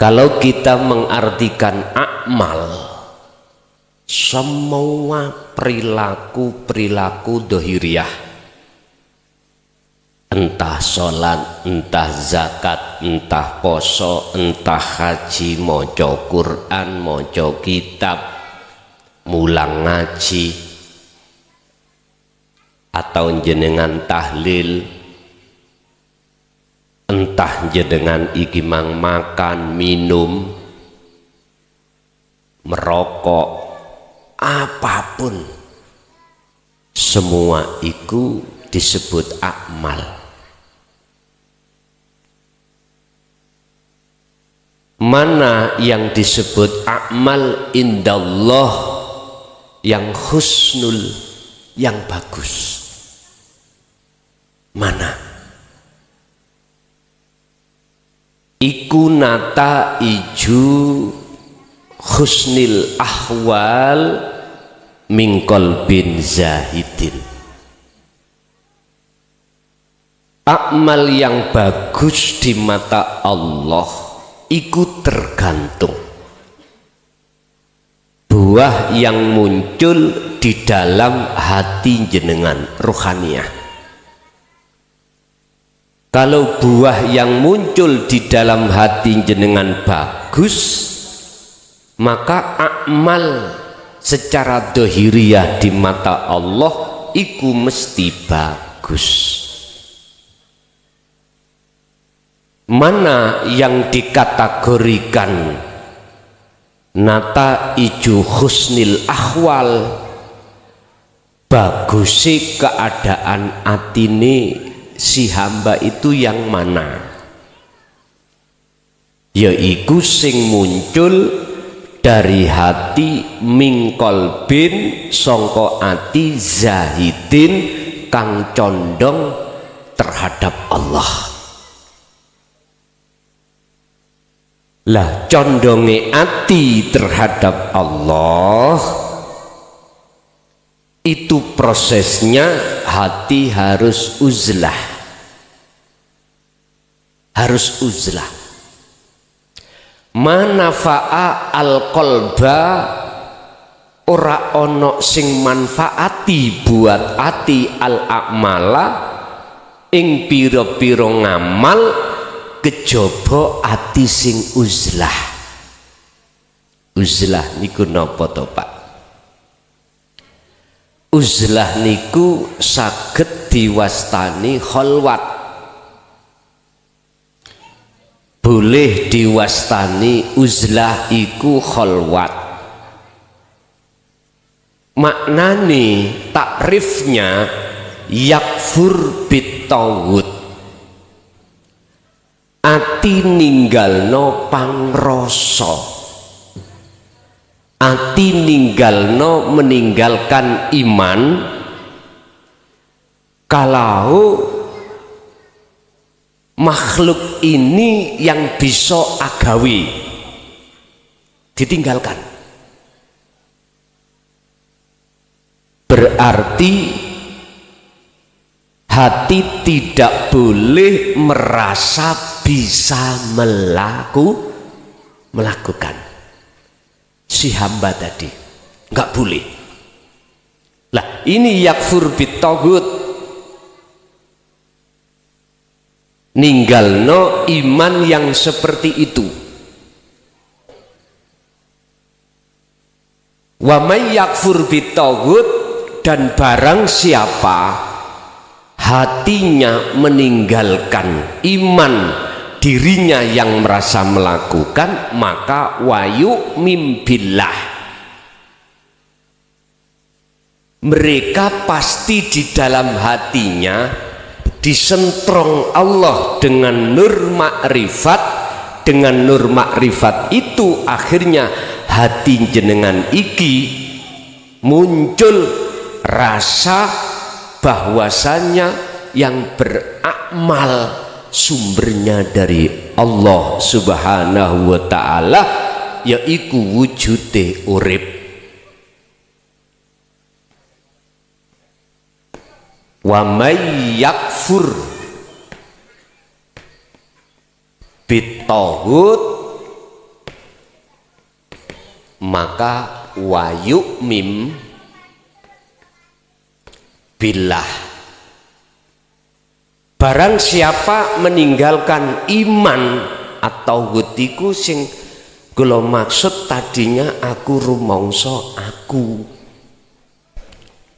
Kalau kita mengartikan amal, semua perilaku dohiriyah, entah sholat, entah zakat, entah poso, entah haji, moco Quran, moco kitab, mulang ngaji, atau jenengan tahlil, entah jenengan iki mang makan, minum, merokok, apapun, semua itu disebut amal. Mana yang disebut amal indallah yang husnul, yang bagus? Mana? Iku nata iju husnil ahwal mingkol bin zahidin. Amal yang bagus di mata Allah iku tergantung buah yang muncul di dalam hati jenengan rohaniyah. Kalau buah yang muncul di dalam hati jenengan bagus, maka amal secara dohiriyah di mata Allah iku mesti bagus. Mana yang dikategorikan nata iju husnil ahwal, bagusi keadaan atine si hamba itu yang mana? Yaiku sing muncul dari hati mingkol bin songko ati zahidin kang condong terhadap Allah. Lah condonge ati terhadap Allah itu prosesnya hati harus uzlah, harus uzlah. Manafa'a al-qalba, ora ono sing manfaati buat ati al-a'mala ing pira-pira ngamal kejaba ati sing uzlah. Uzlah niku napa to Pak? Uzlah niku saged diwastani kholwat, boleh diwastani uzlah iku kholwat. Maknane takrifnya yakfur bitawud, ati ninggalno pangrasa, ati ninggalno meninggalkan iman kalau makhluk ini yang bisa agawi ditinggalkan. Berarti hati tidak boleh merasa bisa melakukan. Si hamba tadi nggak boleh. Lah ini yakfur bitaghut, ninggalno iman yang seperti itu. Wa may yakfur bitaghut, dan barang siapa hatinya meninggalkan iman dirinya yang merasa melakukan, maka wayu mimbillah, mereka pasti di dalam hatinya disentrong Allah dengan nur makrifat. Dengan nur makrifat itu akhirnya hati jenengan iki muncul rasa bahwasannya yang beramal sumbernya dari Allah Subhanahu wa ta'ala, yaiku wujude urip. Wa may yakfur bitaghut, maka wa yu'mim billah. Barang siapa meninggalkan iman atau hutiku sing kula maksud tadinya aku rumangsa aku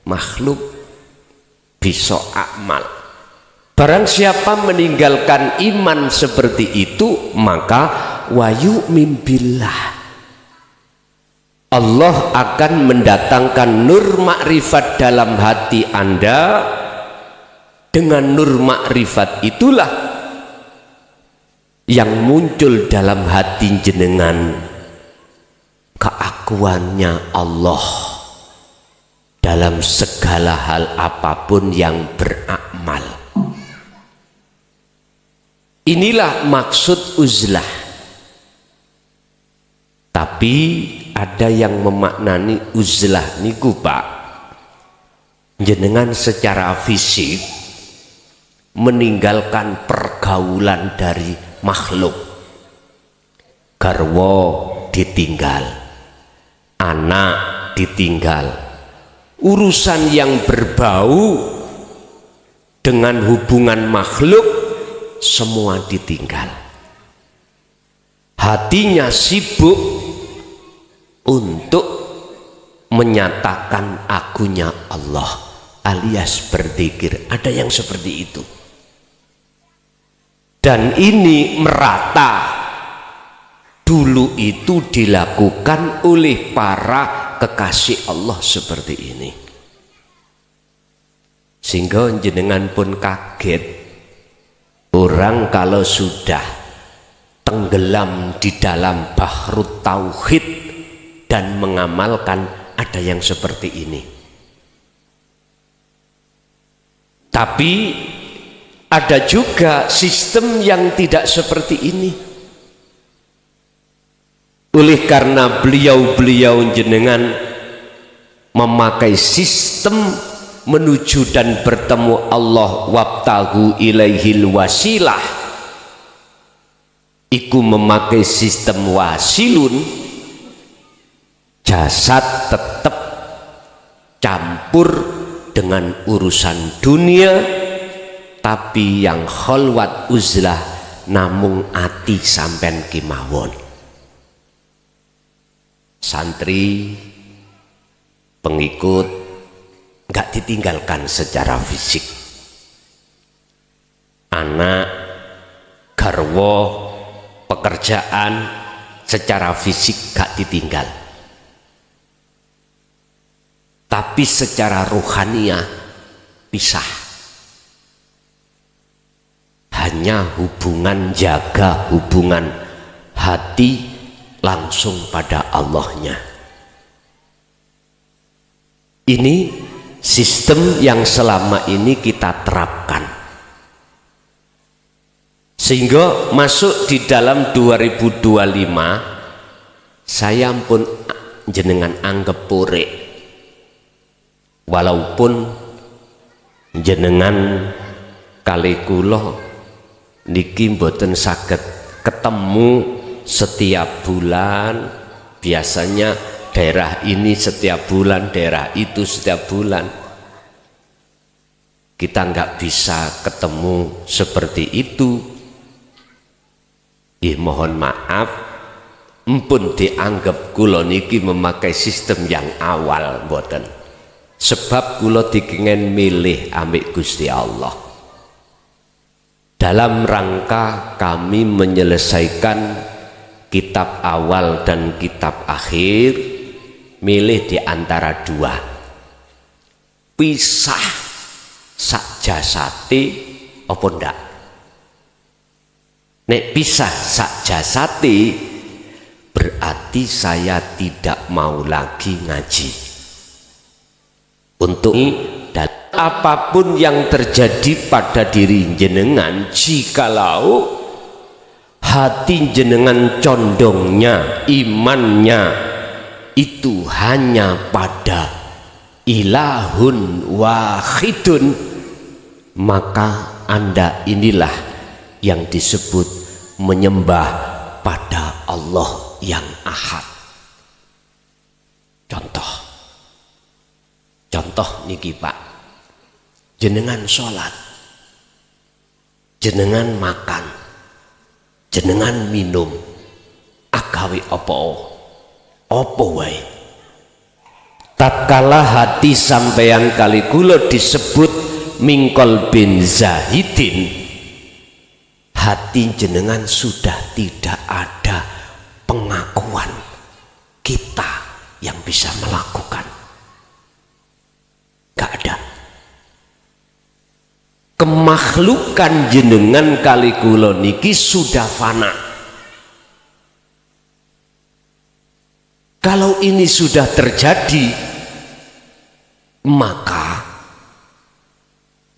makhluk bisa amal. Barang siapa meninggalkan iman seperti itu, maka wa yu'min billah, Allah akan mendatangkan nur makrifat dalam hati Anda. Dengan nur makrifat itulah yang muncul dalam hati jenengan keakuannya Allah dalam segala hal apapun yang beramal. Inilah maksud uzlah. Tapi ada yang memaknani uzlah niku Pak, jenengan secara fisik meninggalkan pergaulan dari makhluk. Garwa ditinggal, anak ditinggal, urusan yang berbau dengan hubungan makhluk semua ditinggal. Hatinya sibuk untuk menyatakan akunya Allah alias berzikir. Ada yang seperti itu. Dan ini merata. Dulu itu dilakukan oleh para kekasih Allah seperti ini. Sehingga jenengan pun kaget. Orang kalau sudah tenggelam di dalam bahrut tauhid dan mengamalkan, ada yang seperti ini. Tapi ada juga sistem yang tidak seperti ini. Oleh karena beliau-beliau jenengan memakai sistem menuju dan bertemu Allah, wabtahu ilaihil wasilah, iku memakai sistem wasilun, jasad tetap campur dengan urusan dunia, tapi yang kholwat uzlah namung ati sampen kimawon. Santri pengikut nggak ditinggalkan secara fisik, anak garwa pekerjaan secara fisik nggak ditinggal, tapi secara ruhaniah pisah. Hanya hubungan, jaga hubungan hati langsung pada Allahnya. Ini sistem yang selama ini kita terapkan, sehingga masuk di dalam 2025 saya pun jenengan anggap purek, walaupun jenengan kali kula niki mboten saged ketemu setiap bulan. Biasanya daerah ini setiap bulan, daerah itu setiap bulan. Kita nggak bisa ketemu seperti itu. Mohon maaf, empun dianggap kula niki memakai sistem yang awal mboten. Sebab kula dikengken milih ambek Gusti Allah dalam rangka kami menyelesaikan kitab awal dan kitab akhir, milih di antara dua, pisah sak jasate apa ndak. Nek pisah sak jasate berarti saya tidak mau lagi ngaji. Untuk dan apapun yang terjadi pada diri jenengan, jikalau hati jenengan condongnya, imannya itu hanya pada ilahun wahidun, maka Anda inilah yang disebut menyembah pada Allah yang ahad. contoh niki Pak, jenengan sholat, jenengan makan, jenengan minum, agawe apa wae. Tatkala hati sampeyan kali kula disebut mingkol bin zahidin, hati jenengan sudah tidak ada pengakuan kita yang bisa melakukan, gak ada. Kemakhlukan jenengan kali kula niki sudah fana. Kalau ini sudah terjadi, maka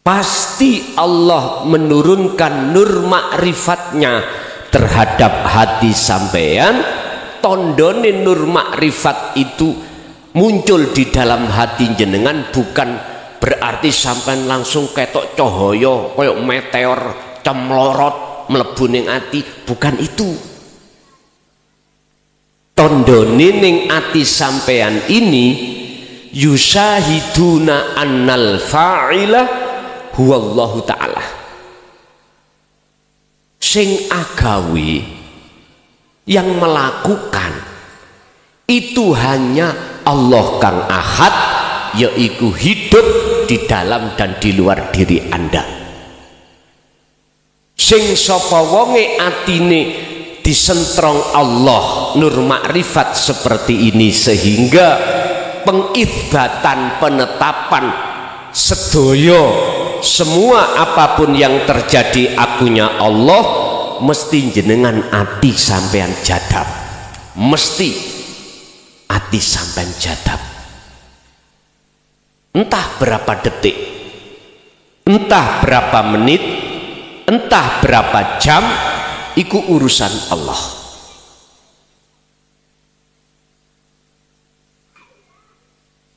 pasti Allah menurunkan nur ma'rifatnya terhadap hati sampeyan. Tondone nur ma'rifat itu muncul di dalam hati jenengan, bukan berarti sampean langsung ketok cahaya koyok meteor cemlorot mlebu ning ati, bukan itu. Tondone ning ati sampeyan ini yusahiduna annal fa'ila huwallahu ta'ala. Sing agawe, yang melakukan itu hanya Allah kang ahad, yaitu hidup di dalam dan di luar diri Anda. Sing sapa wonge atine disentrong Allah nur makrifat seperti ini, sehingga pengibatan penetapan sedoyo semua apapun yang terjadi akunya Allah, mesti jenengan ati sampean jadab, mesti ati sampean jadab. Entah berapa detik, entah berapa menit, entah berapa jam, iku urusan Allah.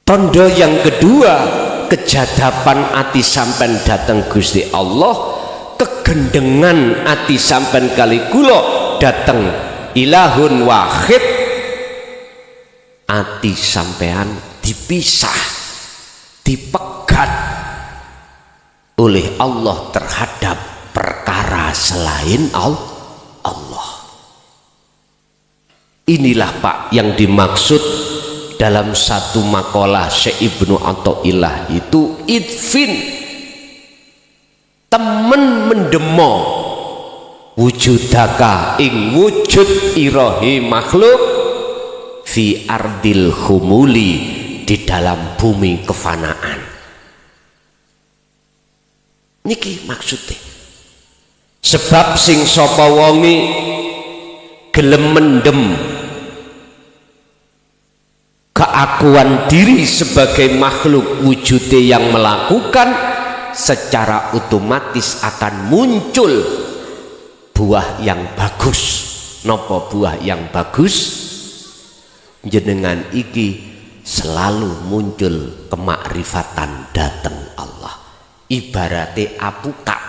Tondo yang kedua, kejadapan ati sampean datang Gusti Allah, kegendengan ati sampean kali kula datang ilahun wahid, ati sampean dipisah, dipegat oleh Allah terhadap perkara selain Allah. Inilah Pak yang dimaksud dalam satu makalah Syekh Ibnu Athaillah itu idfin, temen mendemo wujudaka ing wujud irahi makhluk fi ardil humuli, di dalam bumi kefanaan. Niki maksudnya, sebab sing sapa wonge gelem mendem keakuan diri sebagai makhluk wujudnya yang melakukan, secara otomatis akan muncul buah yang bagus. Nopo buah yang bagus? Jenengan iki selalu muncul kemakrifatan datang Allah. Ibaratnya apukat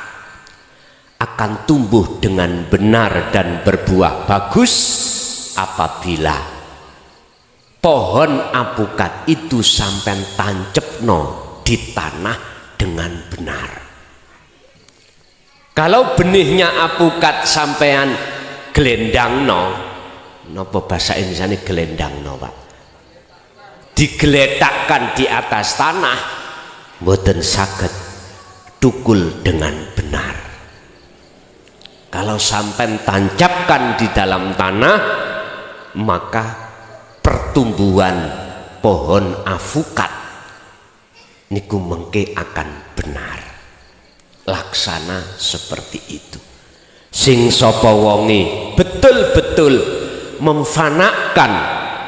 akan tumbuh dengan benar dan berbuah bagus apabila pohon apukat itu sampai tancepno di tanah dengan benar. Kalau benihnya apukat sampean gelendangno, napa bahasa Indonesiane gelendangno Pak, digeletakkan di atas tanah, mboten saged tukul dengan benar. Kalau sampean tancapkan di dalam tanah, maka pertumbuhan pohon apukat niku mengke akan benar. Laksana seperti itu. Sing sapa wonge betul-betul memfanakan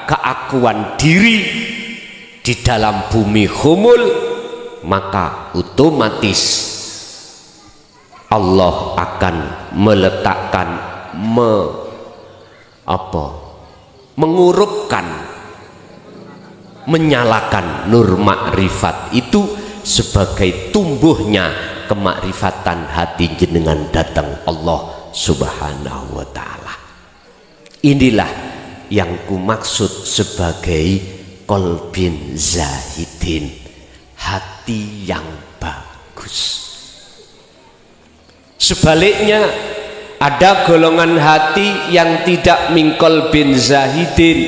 keakuan diri di dalam bumi humul, maka otomatis Allah akan meletakkan mengurupkan, menyalakan nur makrifat itu sebagai tumbuhnya kemakrifatan hati jenengan datang Allah Subhanahu wa ta'ala. Inilah yang kumaksud sebagai qalbin zahidin, hati yang bagus. Sebaliknya ada golongan hati yang tidak min qalbin zahidin.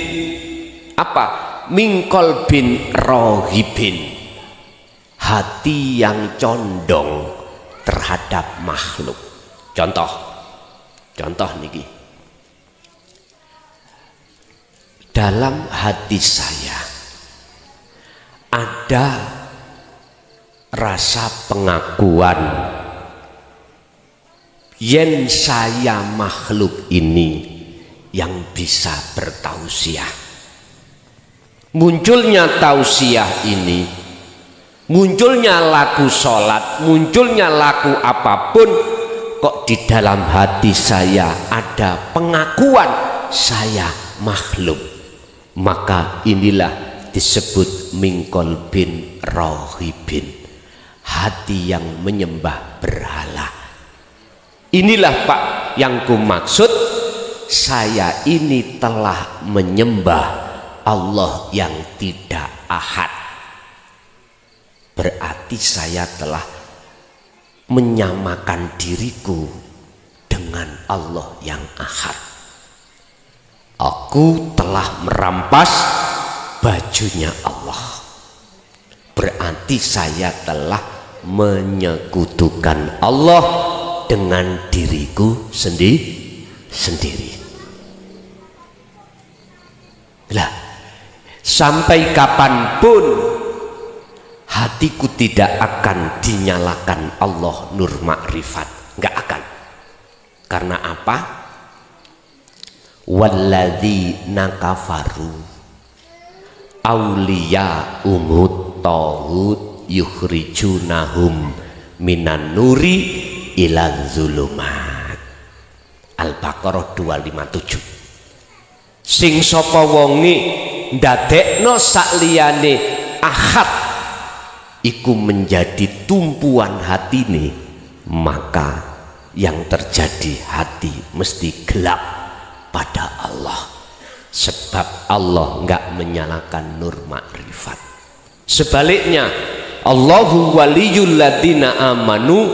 Apa? Min qalbin rohibin, hati yang condong terhadap makhluk. Contoh niki, dalam hati saya ada rasa pengakuan yen saya makhluk ini yang bisa bertausiah. Munculnya tausiah ini, munculnya laku sholat, munculnya laku apapun, kok di dalam hati saya ada pengakuan saya makhluk, maka inilah disebut min qalbin rohibin, hati yang menyembah berhala. Inilah Pak yang ku maksud, saya ini telah menyembah Allah yang tidak ahad. Berarti saya telah menyamakan diriku dengan Allah yang ahad. Aku telah merampas bajunya Allah. Berarti saya telah menyekutukan Allah dengan diriku sendiri. Lah, sampai kapanpun hatiku tidak akan dinyalakan Allah nur makrifat, nggak akan. Karena apa? Walladzina kafaru auliya umut tauhud yukhrijunahum minan nuri ilan zulumat. Al-Baqarah 257. Sing sapa wonge ndadekno sakliyane ahad iku menjadi tumpuan hatine, maka yang terjadi hati mesti gelap pada Allah, sebab Allah enggak menyalakan nur makrifat. Sebaliknya, Allahu waliyul ladzina amanu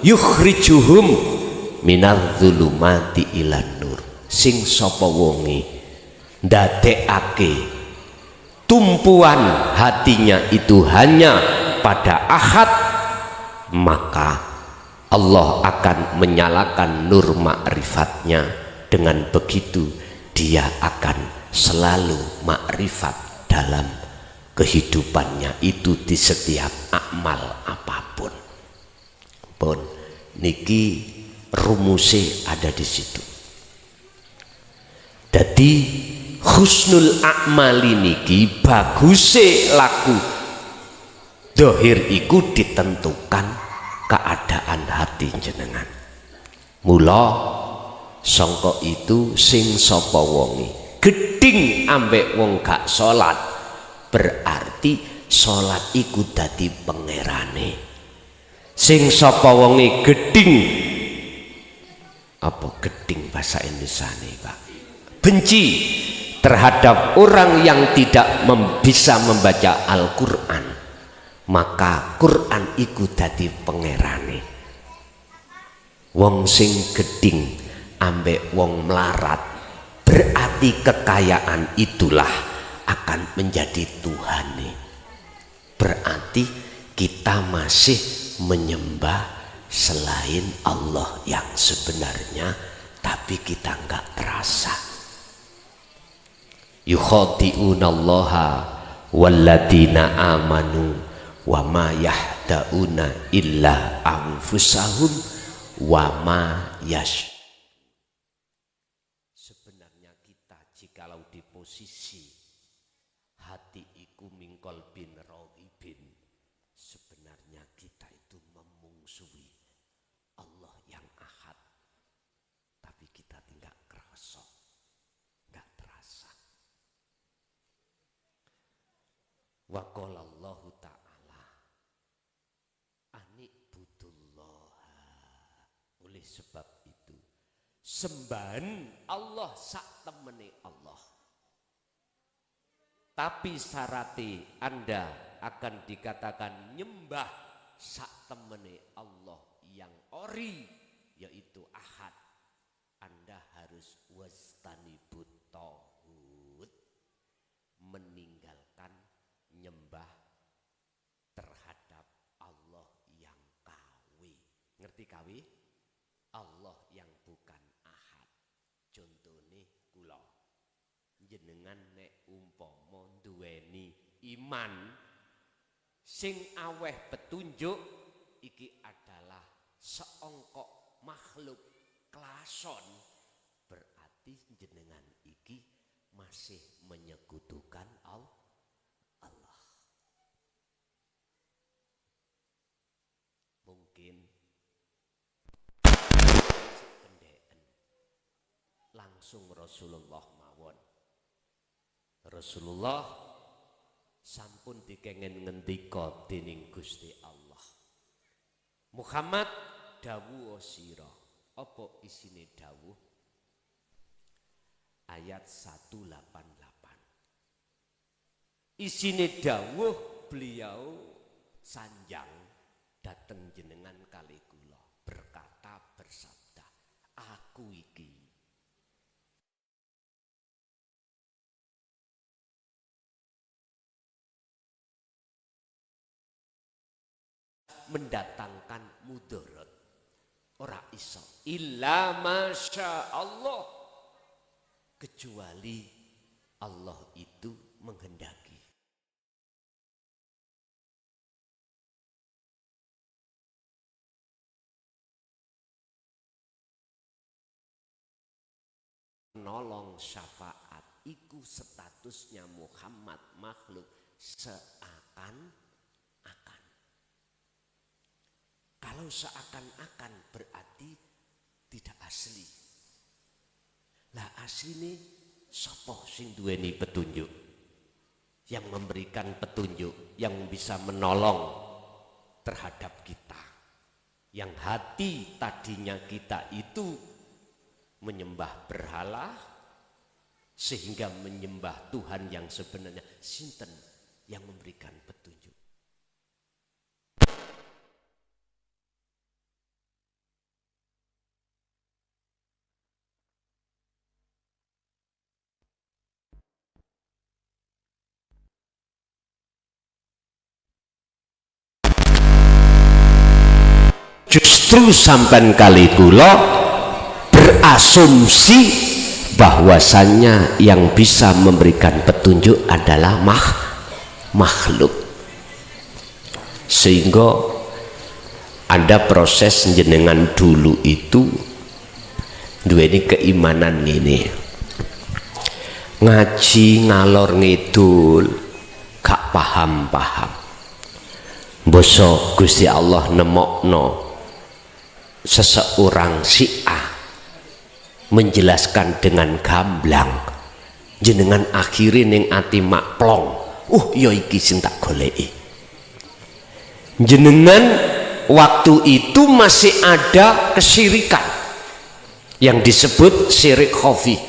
yukhrijuhum minadz zulumati ilan nur. Sing sapa wonge ndadekake tumpuan hatinya itu hanya pada ahad, maka Allah akan menyalakan nur makrifatnya. Dengan begitu dia akan selalu makrifat dalam kehidupannya itu di setiap amal apapun. Pun niki rumusnya ada di situ. Jadi husnul a'mali niki baguse laku dohir iku ditentukan keadaan hati jenengan. Mula sangka itu sing sapa wonge geding ambek wong gak salat, berarti salat iku dadi pangerane. Sing sapa wonge geding, apa geding bahasa Indonesia nih Pak, benci terhadap orang yang tidak bisa membaca Al-Quran, maka Quran iku dadi pangerane. Wong sing geding ambek wong melarat, berarti kekayaan itulah akan menjadi Tuhane. Berarti kita masih menyembah selain Allah yang sebenarnya, tapi kita nggak terasa. Yukhadi'unallaha walladzina amanu wa ma yahda'una illa anfusahum wa ma yash. Sebenarnya kita jikalau di posisi hati iku min qalbin raghibin, sebenarnya kita itu memungsuhi Allah yang ahad, tapi kita tidak kerasa, nggak terasa. Wa qala Allahu ta'ala ani'budullaha. Oleh sebab itu sembahan Allah sak temene Allah. tapi syaratnya Anda akan dikatakan nyembah sak temene Allah yang ori, yaitu ahad. Anda harus wastanibut tauhid, meninggalkan nyembah terhadap Allah yang kawi. Ngerti kawi? Allah yang bukan ahad. Contohnya kula jenengan nek umpama duweni iman sing aweh petunjuk, iki adalah seongkok makhluk klason, berarti jenengan iki masih menyekutukan Allah. Mungkin langsung Rasulullah mawon. Rasulullah sampun dikengen ngendika dening Gusti Allah. Muhammad dawuh sira. Apa isine dawuh? Ayat 188. Isine dawuh beliau sanjang dateng jenengan kali kula, berkata bersabda, aku iki mendatangkan mudarat, ora iso illa masya Allah, kecuali Allah itu menghendaki. Nolong syafaat iku statusnya Muhammad makhluk seakan-akan. Kalau seakan-akan berarti tidak asli. Lah asline sapa sing duweni petunjuk? Yang memberikan petunjuk, yang bisa menolong terhadap kita. Yang hati tadinya kita itu menyembah berhala sehingga menyembah Tuhan yang sebenarnya. Sinten yang memberikan petunjuk? Justru sampan kali kula berasumsi bahwasannya yang bisa memberikan petunjuk adalah makhluk, sehingga ada proses jenengan dulu itu duweni keimanan ini, ngaji ngalor ngidul gak paham bosok Gusti Allah nemokno seseorang Syiah menjelaskan dengan gamblang, jenengan akhirnya ning ati makplong, ya iki sing tak goleki. Jenengan waktu itu masih ada kesyirikan yang disebut syirik khafi,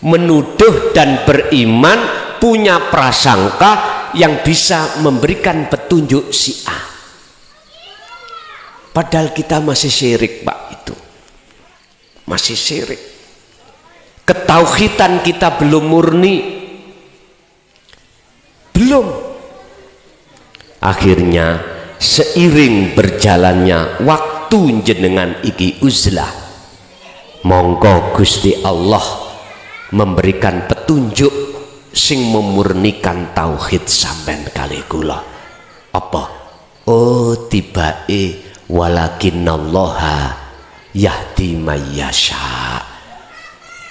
menuduh dan beriman punya prasangka yang bisa memberikan petunjuk Syiah. Padahal kita masih syirik, Pak, itu masih syirik. Ketauhidan kita belum murni, belum. Akhirnya seiring berjalannya waktu jenengan iki uzlah, monggo Gusti Allah memberikan petunjuk sing memurnikan tauhid sampean kali kula. Apa? Oh, tibae walakinnallaha yahdi mayyasha,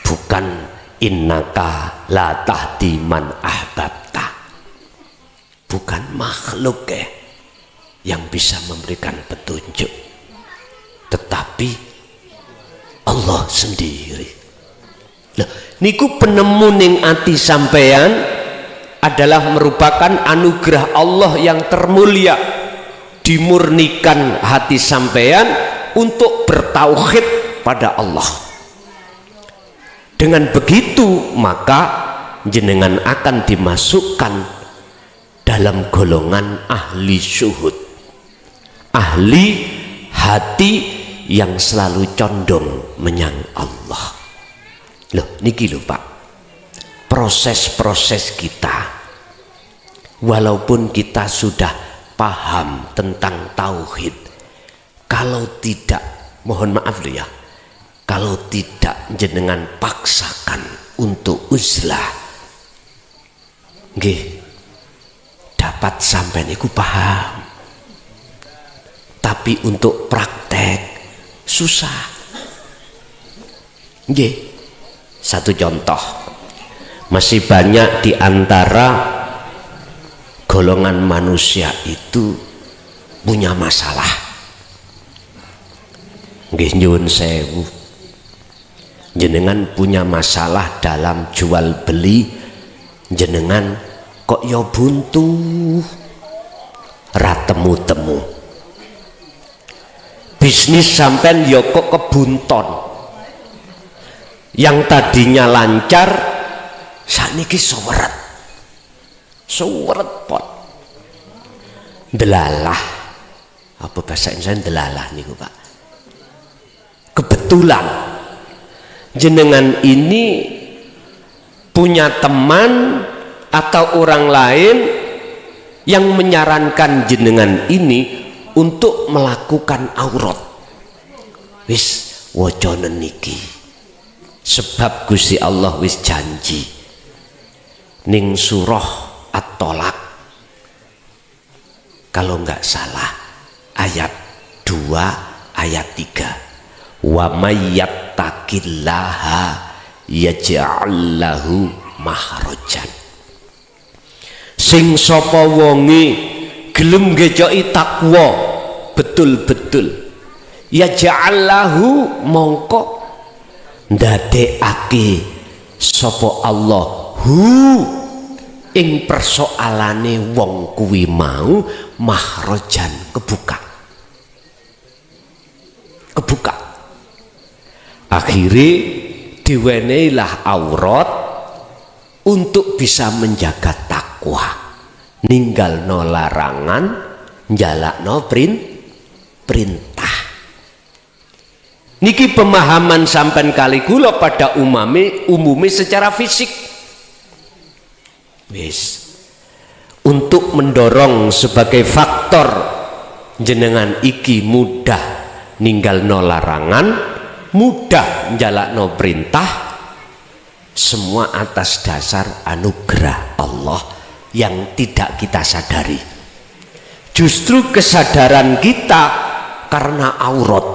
bukan innaka la tahdi man ahbabta, bukan makhluk yang bisa memberikan petunjuk, tetapi Allah sendiri. Loh, niku penemu ning ati sampeyan adalah merupakan anugerah Allah yang termulia. Dimurnikan hati sampean untuk bertauhid pada Allah. Dengan begitu maka jenengan akan dimasukkan dalam golongan ahli syuhud, ahli hati yang selalu condong menyang Allah. Loh niki lho Pak, proses-proses kita, walaupun kita sudah paham tentang tauhid, kalau tidak, mohon maaf ya, kalau tidak jenengan paksakan untuk uzlah, nggih, dapat sampai niku paham, tapi untuk praktek susah. Nggih, satu contoh, masih banyak di antara golongan manusia itu punya masalah. Nggih nyuwun sewu, jenengan punya masalah dalam jual beli, jenengan kok ya buntu, ra temu-temu. Bisnis sampean ya kok kebunton, yang tadinya lancar sakniki suweret pot, delalah, apa bahasa Indonesia delalah niku Pak, kebetulan jenengan ini punya teman atau orang lain yang menyarankan jenengan ini untuk melakukan aurat. Wis wajana niki, sebab Gusti Allah wis janji ning surah At-Tolak, kalau nggak salah ayat 2 ayat 3, wa may yattaqillaha yaj'al lahu mahrajan. Sing sapa wonge gelem ngejoki takwa betul-betul, yaj'al lahu, mongko ndadekake sapa Allah hu ing persoalane wong kuwi mau mahrajan, kebuka. Akhirnya diweneilah aurat untuk bisa menjaga takwa, ninggalno larangan, njalakno perintah. Niki pemahaman sampean kali kula pada umumnya secara fisik. Wis, untuk mendorong sebagai faktor jenengan iki mudah ninggalno larangan, mudah njalakno perintah, semua atas dasar anugerah Allah yang tidak kita sadari. Justru kesadaran kita karena aurat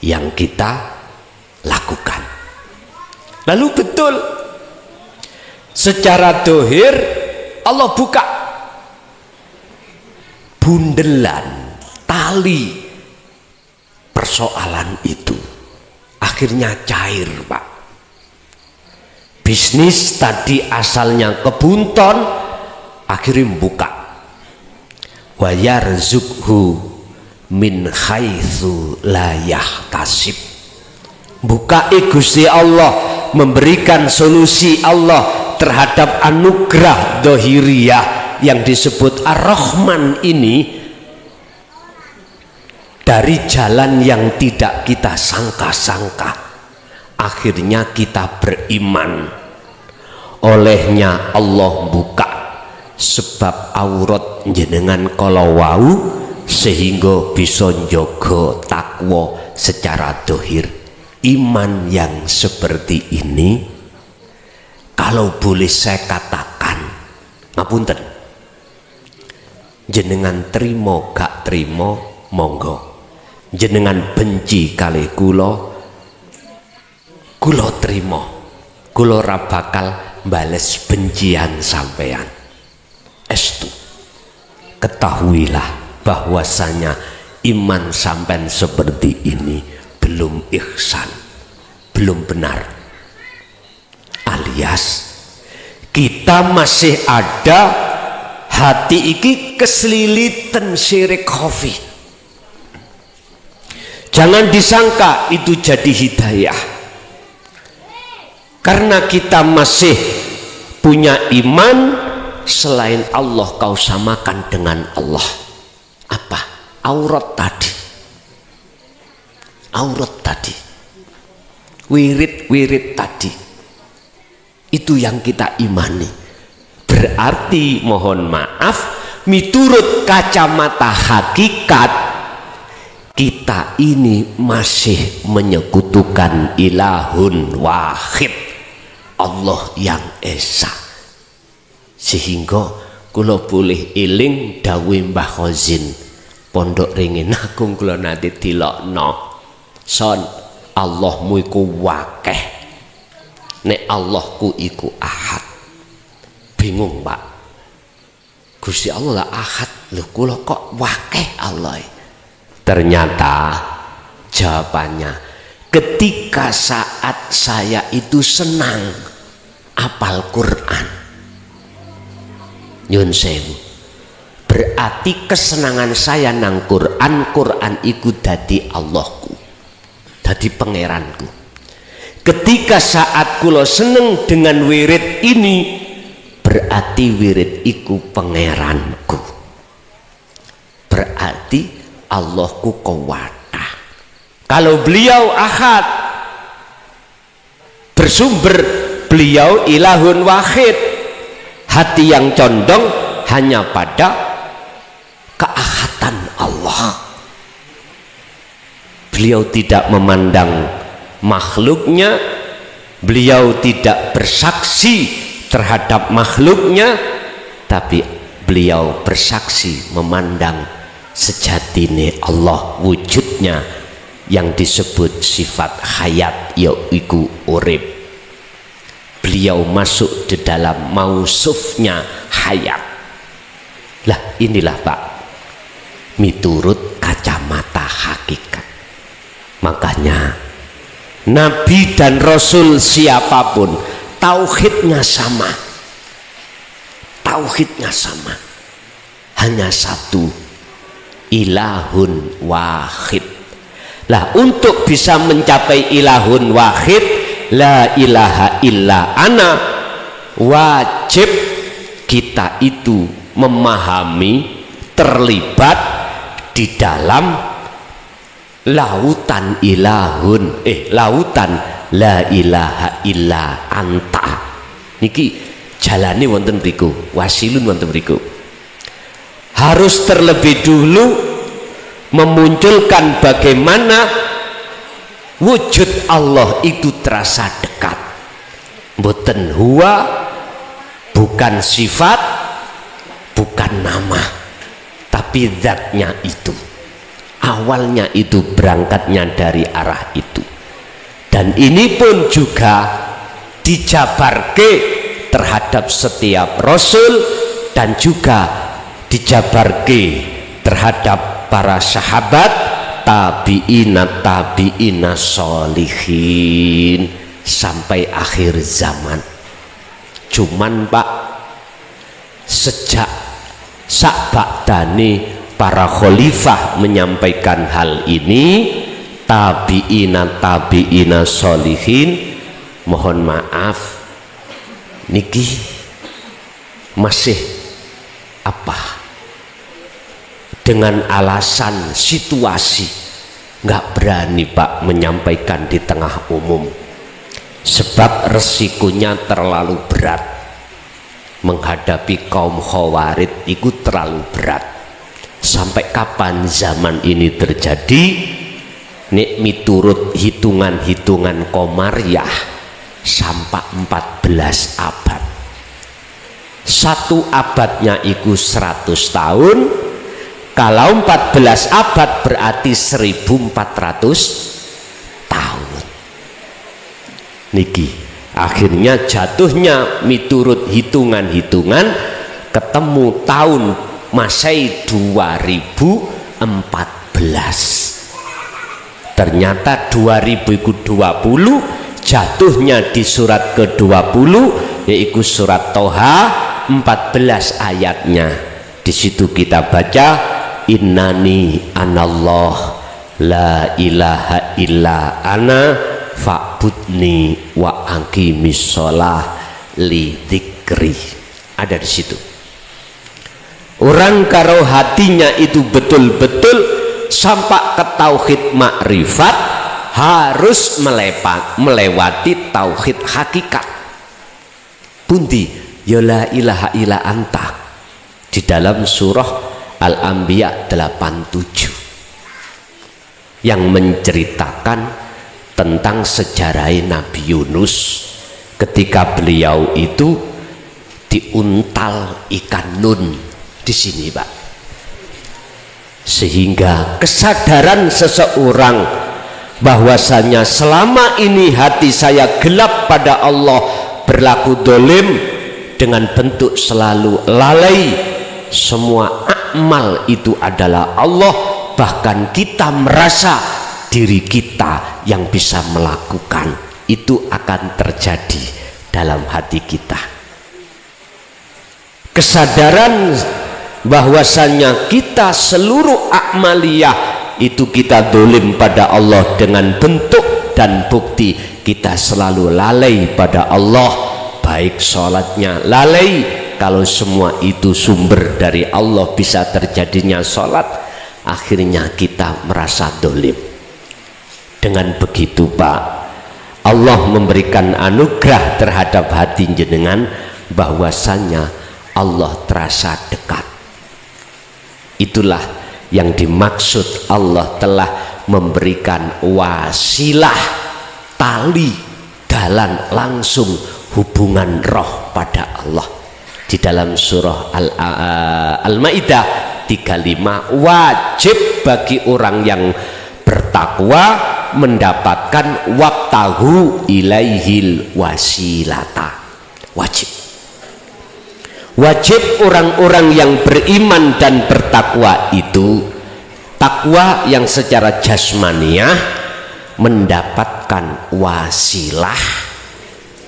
yang kita lakukan. Lalu betul, secara dohir Allah buka bundelan tali persoalan itu, akhirnya cair Pak. Bisnis tadi asalnya kebunton, akhirnya buka. Wa yarzuqhu min haitsu la yahtasib. Buka Gusti Allah, memberikan solusi Allah terhadap anugerah dohiriyah yang disebut Ar-Rahman ini dari jalan yang tidak kita sangka-sangka. Akhirnya kita beriman, olehnya Allah buka sebab aurat jenengan kalau wau, sehingga bisa njogo takwa secara dohir. Iman yang seperti ini, kalau boleh saya katakan, ngapunten, jenengan terima gak terima monggo, jenengan benci kali kula terima, kula ora bakal bales bencian sampean. Estu, ketahuilah bahwasanya iman sampean seperti ini belum ihsan, belum benar, alias kita masih ada hati iki keselilitan syirik khafi. Jangan disangka itu jadi hidayah, Karena kita masih punya iman, selain Allah kau samakan dengan Allah. Apa? Aurat tadi. Aurat tadi. Wirid-wirid tadi. Itu yang kita imani. Berarti mohon maaf, miturut kacamata hakikat, kita ini masih menyekutukan ilahun wahid, Allah yang esa. Sehingga kula boleh eling dawuh Mbah Khazin Pondok Ringin Agung, kula nate dilokno, son Allahmu iku wakeh, nek Allahku iku ahad. Bingung Pak, Gusti Allah lah ahad, lho kula kok wakeh Allah. Ternyata jawabannya, ketika saat saya itu senang apal Quran, nyun sewu, berarti kesenangan saya nang Quran, Quran iku dadi Allahku, dadi pangeranku. Ketika saat kula seneng dengan wirid ini, berarti wirid iku pangeranku, berarti Allahku kuwatah. Kalau beliau ahad, bersumber beliau ilahun wahid, hati yang condong hanya pada keahatan Allah. Beliau tidak memandang makhluknya, beliau tidak bersaksi terhadap makhluknya, tapi beliau bersaksi memandang sejatine Allah, wujudnya yang disebut sifat hayat, yaitu urip. Beliau masuk di dalam mausufnya hayat. Lah inilah Pak, miturut kacamata hakikat. Makanya Nabi dan Rasul siapapun, tauhidnya sama, tauhidnya sama, hanya satu, ilahun wahid. Lah untuk bisa mencapai ilahun wahid, la ilaha illa ana, wajib kita itu memahami, terlibat di dalam lautan ilahun, lautan la ilaha illa anta. Niki jalane wonten mriku, wasilun wonten mriku. Harus terlebih dulu memunculkan bagaimana wujud Allah itu terasa dekat. Mboten huwa, bukan sifat, bukan nama, tapi zatnya itu. Awalnya itu berangkatnya dari arah itu. Dan ini pun juga dijabarke terhadap setiap rasul, dan juga dijabarke terhadap para sahabat, tabi'ina sholihin sampai akhir zaman. Cuman Pak, sejak sakba'dane para khalifah menyampaikan hal ini, tabi'ina sholihin, mohon maaf niki masih apa, dengan alasan situasi nggak berani Pak menyampaikan di tengah umum, sebab resikonya terlalu berat. Menghadapi kaum khawarid itu terlalu berat. Sampai kapan zaman ini terjadi? Nek miturut hitungan-hitungan komariah sampai 14 abad. Satu abadnya itu 100 tahun. Kalau 14 abad berarti 1400 tahun. Niki akhirnya jatuhnya miturut hitungan-hitungan ketemu tahun Masehi 2014. Ternyata 2020 jatuhnya di surat ke-20, yaitu surat Toha 14 ayatnya. Di situ kita baca, innani anallah la ilaha illa ana fa'budni wa aqimis sholah li dzikri. Ada di situ. Orang karo hatinya itu betul-betul sampai ke tauhid makrifat harus melewati tauhid hakikat. Pundi ya la ilaha illa anta di dalam surah Al-Anbiya 87 yang menceritakan tentang sejarah Nabi Yunus ketika beliau itu diuntal ikan nun di sini, Pak. Sehingga kesadaran seseorang bahwasanya selama ini hati saya gelap pada Allah, berlaku dolim dengan bentuk selalu lalai, semua amal itu adalah Allah, bahkan kita merasa diri kita yang bisa melakukan, itu akan terjadi dalam hati kita. Kesadaran bahwasanya kita seluruh amaliyah itu kita dolim pada Allah dengan bentuk dan bukti kita selalu lalai pada Allah, baik sholatnya lalai. Kalau semua itu sumber dari Allah bisa terjadinya sholat, akhirnya kita merasa dolim. Dengan begitu, Pak, Allah memberikan anugerah terhadap hati jenengan bahwasanya Allah terasa dekat. Itulah yang dimaksud Allah telah memberikan wasilah, tali dalam langsung hubungan roh pada Allah. Di dalam surah Al-Maidah 35, wajib bagi orang yang bertakwa mendapatkan wabtahu ilaihil wasilata. Wajib orang-orang yang beriman dan bertakwa itu, takwa yang secara jasmaniah mendapatkan wasilah,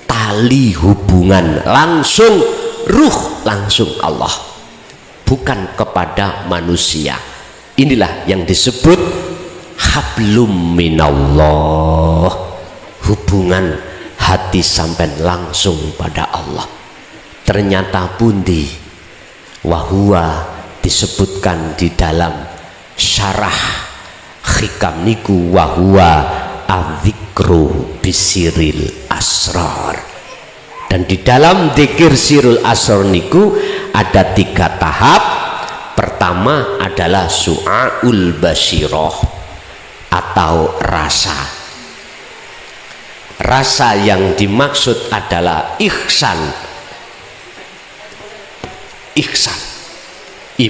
tali hubungan langsung ruh, langsung Allah, bukan kepada manusia. Inilah yang disebut hablum minallah, hubungan hati sampai langsung pada Allah. Ternyata pundi wahwa disebutkan di dalam syarah hikam niku, wahwa adzikru bisiril asrar. Dan di dalam dzikir sirul asrar niku ada 3 tahap. Pertama adalah su'aul basirah atau rasa. Rasa yang dimaksud adalah ihsan. Ihsan,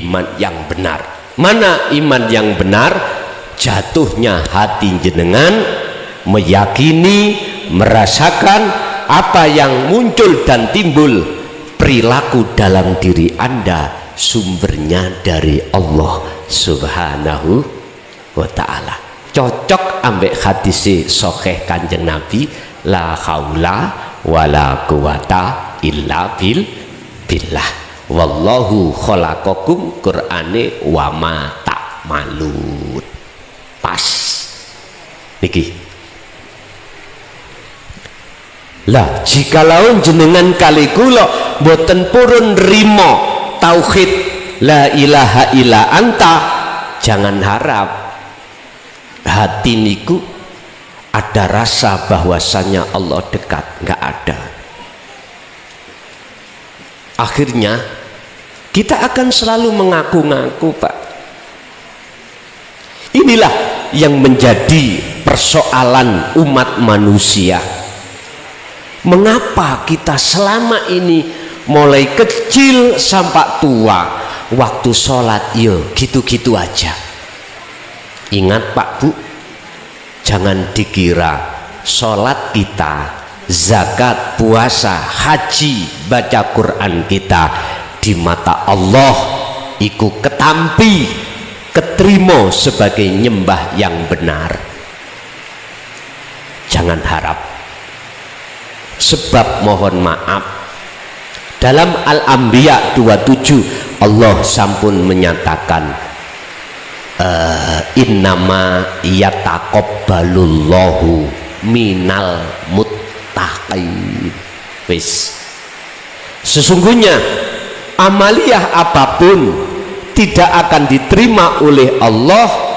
iman yang benar. Mana iman yang benar? Jatuhnya hati jenengan meyakini, merasakan apa yang muncul dan timbul perilaku dalam diri Anda sumbernya dari Allah Subhanahu wa ta'ala. Cocok ambek hadis sahih Kanjeng Nabi, la haula wala quwata illa billah. Wallahu khalaqakum, Qur'ane wa ma ta'malun. Pas niki. Lah jikalau jenengan kali kula boten purun rimo tauhid la ilaha illa anta, jangan harap hati niku ada rasa bahwasanya Allah dekat, enggak ada. Akhirnya kita akan selalu mengaku-ngaku, Pak. Inilah yang menjadi persoalan umat manusia. Mengapa kita selama ini mulai kecil sampai tua, waktu sholat yo gitu-gitu aja. Ingat Pak Bu, jangan dikira sholat kita, zakat, puasa, haji, baca Quran kita di mata Allah iku ketampi, keterima sebagai nyembah yang benar. Jangan harap. Sebab mohon maaf, dalam Al-Anbiya 27 Allah sampun menyatakan innama yataqabbalullahu minal muttaqin. Wis, sesungguhnya amaliyah apapun tidak akan diterima oleh Allah.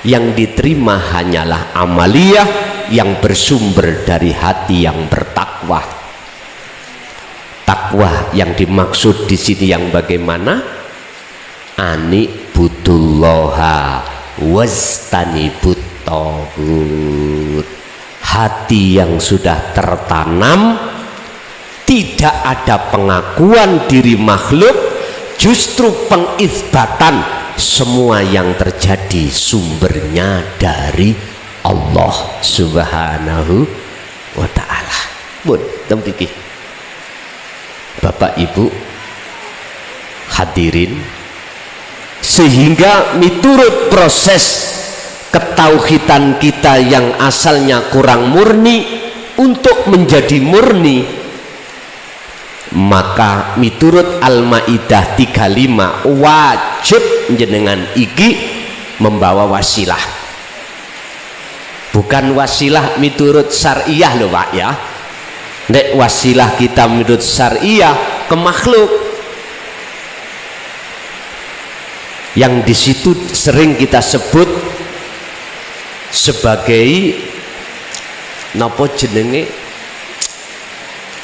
Yang diterima hanyalah amaliyah yang bersumber dari hati yang bertakwa. Takwa yang dimaksud di sini yang bagaimana? Ani butullaha wastanibut taghut. Hati yang sudah tertanam, tidak ada pengakuan diri makhluk, justru pengitsbatan semua yang terjadi sumbernya dari Allah Subhanahu wa ta'ala. Bun, temtiki Bapak Ibu hadirin, sehingga miturut proses ketauhidan kita yang asalnya kurang murni untuk menjadi murni, maka miturut Al-Maidah 35 wajib jenengan iki membawa wasilah. Bukan wasilah miturut syariah loh Pak ya. Nek wasilah kita menurut syariah ke makhluk, yang di situ sering kita sebut sebagai napa jenenge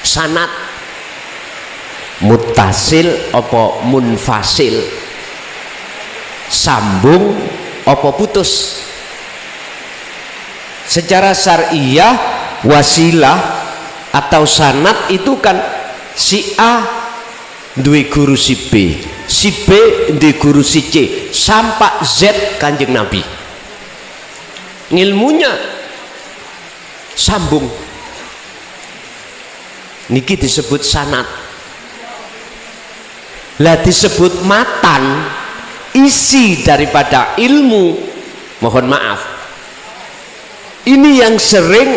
sanad, muttasil apa munfasil, sambung apa putus. Secara syariah wasilah atau sanad itu kan si A duwe guru si B, si B duwe guru si C sampai Z Kanjeng Nabi. Ngilmunya sambung, niki disebut sanad. Lah disebut matan, isi daripada ilmu. Mohon maaf, ini yang sering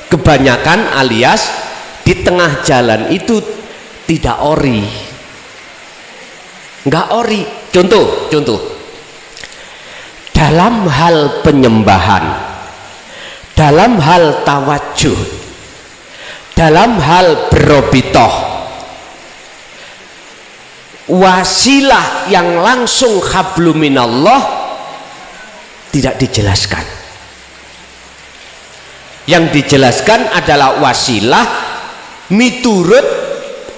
kebanyakan alias di tengah jalan itu tidak ori, nggak ori. Contoh dalam hal penyembahan, dalam hal tawajuh, dalam hal berobitoh, wasilah yang langsung habluminallah tidak dijelaskan. Yang dijelaskan adalah wasilah miturut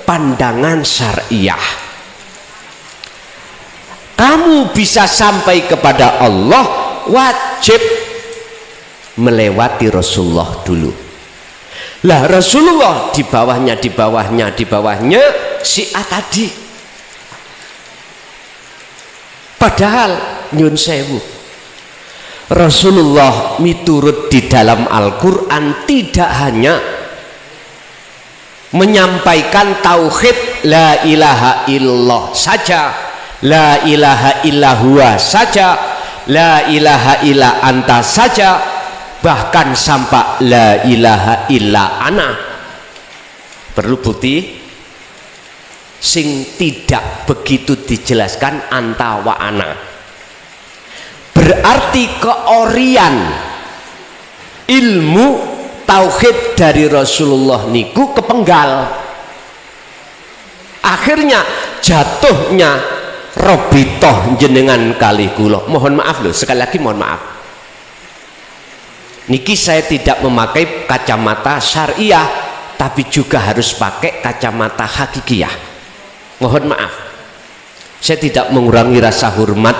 pandangan syariah. Kamu bisa sampai kepada Allah wajib melewati Rasulullah dulu. Lah Rasulullah di bawahnya si A tadi. Padahal nyun sewu, Rasulullah miturut di dalam Al-Quran tidak hanya menyampaikan tauhid la ilaha illallah saja, la ilaha illahua saja, la ilaha illa anta saja, bahkan sampai la ilaha illa ana. Perlu bukti sing tidak begitu dijelaskan anta wa ana. Berarti keorian ilmu tauhid dari Rasulullah niku kepenggal. Akhirnya jatuhnya robitoh jenengan kali kula. Mohon maaf loh, sekali lagi mohon maaf. Niki saya tidak memakai kacamata syariah, tapi juga harus pakai kacamata hakikiyah. Mohon maaf, saya tidak mengurangi rasa hormat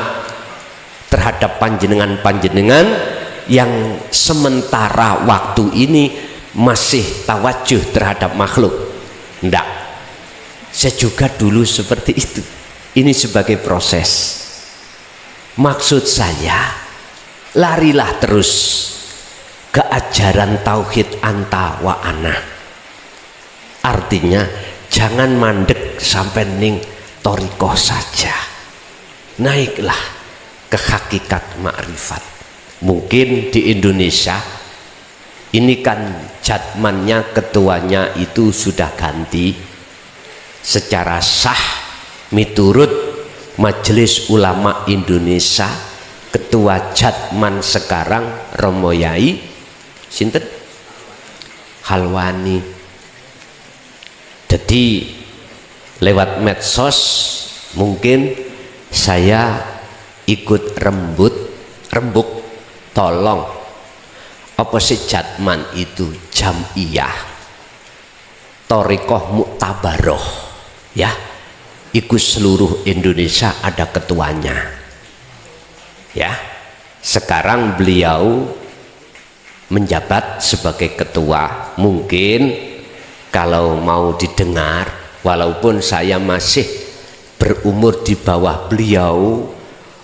terhadap panjenengan yang sementara waktu ini masih tawajuh terhadap makhluk. Enggak, saya juga dulu seperti itu. Ini sebagai proses. Maksud saya, larilah terus ke ajaran tauhid anta wa ana. Artinya jangan mandek sampai ning torikoh saja, naiklah ke hakikat makrifat. Mungkin di Indonesia ini kan jadmannya, ketuanya itu sudah ganti secara sah miturut Majelis Ulama Indonesia. Ketua jadman sekarang Romo Yai Sinten? Khalwani. Jadi lewat medsos mungkin saya ikut rembuk tolong apa sih Jatman itu Jamiyah Thariqah Muktabaroh ya, ikut seluruh Indonesia ada ketuanya ya. Sekarang beliau menjabat sebagai ketua. Mungkin kalau mau didengar, walaupun saya masih berumur di bawah beliau,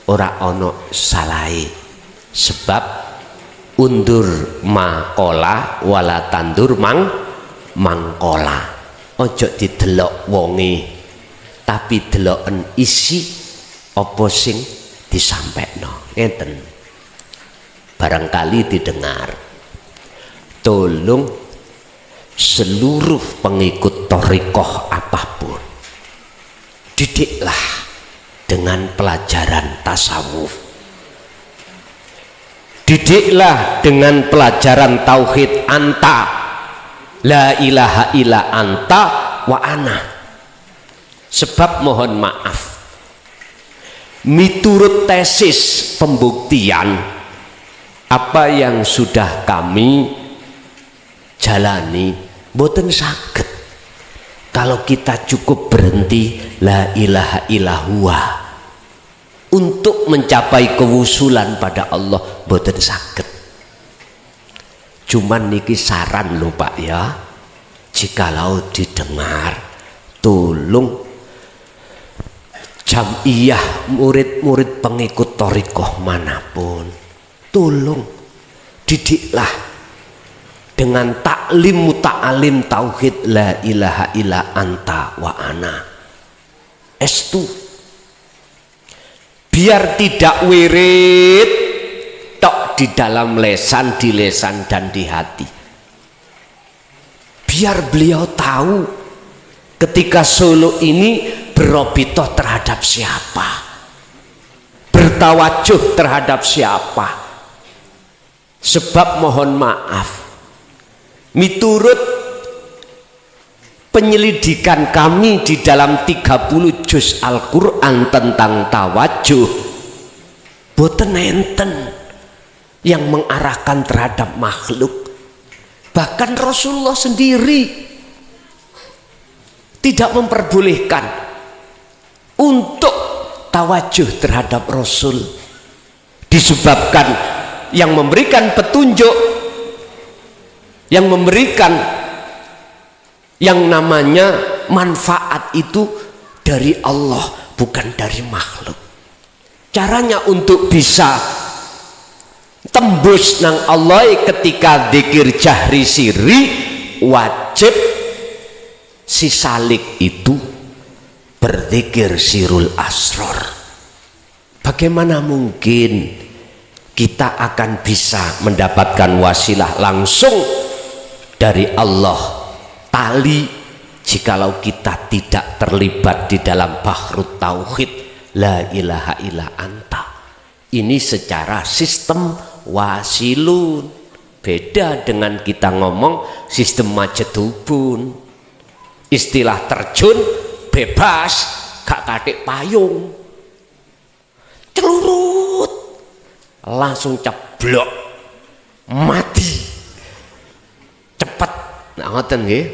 ora ono salai, sebab undur makola wala tandur mangkola. Ojo didelok wonge, tapi deloken isi apa sing disampaikan. Ngeten, barangkali didengar. Tolong seluruh pengikut thariqah apapun, didiklah dengan pelajaran tasawuf, didiklah dengan pelajaran tauhid anta, la ilaha illa anta wa ana. Sebab mohon maaf, miturut tesis pembuktian apa yang sudah kami jalani, boten saged kalau kita cukup berhenti la ilaha illallah untuk mencapai kewusulan pada Allah, boten saged. Cuman niki saran lho Pak ya, jikalau didengar, tolong jamiyah murid-murid pengikut thariqah manapun, tolong didiklah dengan taklim muta'alim tauhid la ilaha illa anta wa ana estu, biar tidak wirid tok di dalam lesan, di lesan dan di hati. Biar beliau tahu ketika Solo ini berobitoh terhadap siapa, bertawajuh terhadap siapa. Sebab mohon maaf, miturut penyelidikan kami di dalam 30 juz Al-Quran tentang tawajuh, boten enten yang mengarahkan terhadap makhluk. Bahkan Rasulullah sendiri tidak memperbolehkan untuk tawajuh terhadap Rasul, disebabkan yang memberikan petunjuk, yang memberikan yang namanya manfaat itu dari Allah, bukan dari makhluk. Caranya untuk bisa tembus nang Allah ketika zikir jahri sirri, wajib si salik itu berzikir sirul asror. Bagaimana mungkin kita akan bisa mendapatkan wasilah langsung dari Allah tali jikalau kita tidak terlibat di dalam bahrut tauhid la ilaha illa anta. Ini secara sistem wasilun, beda dengan kita ngomong sistem majedubun, istilah terjun bebas, gak katik payung, celurut langsung ceblok mati cepet. Nah, ngoten nggih.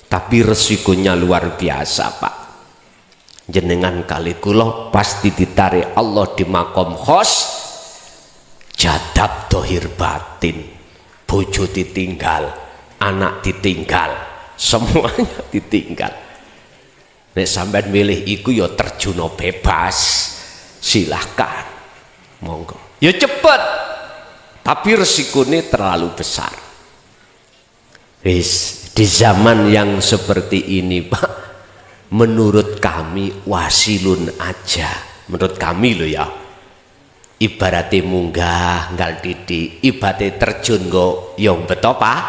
Tapi resikonya luar biasa Pak. Jenengan kali kula pasti ditarik Allah di makom khos, jadab dohir batin, bojo ditinggal, anak ditinggal, semuanya ditinggal. Nek sampean milih iku ya terjun bebas, silahkan, monggo. Ya cepet, tapi resikonya terlalu besar. Di zaman yang seperti ini Pak, menurut kami wasilun aja, menurut kami loh ya, ibaratnya munggah ngal didik, ibaratnya terjun go yang beto Pak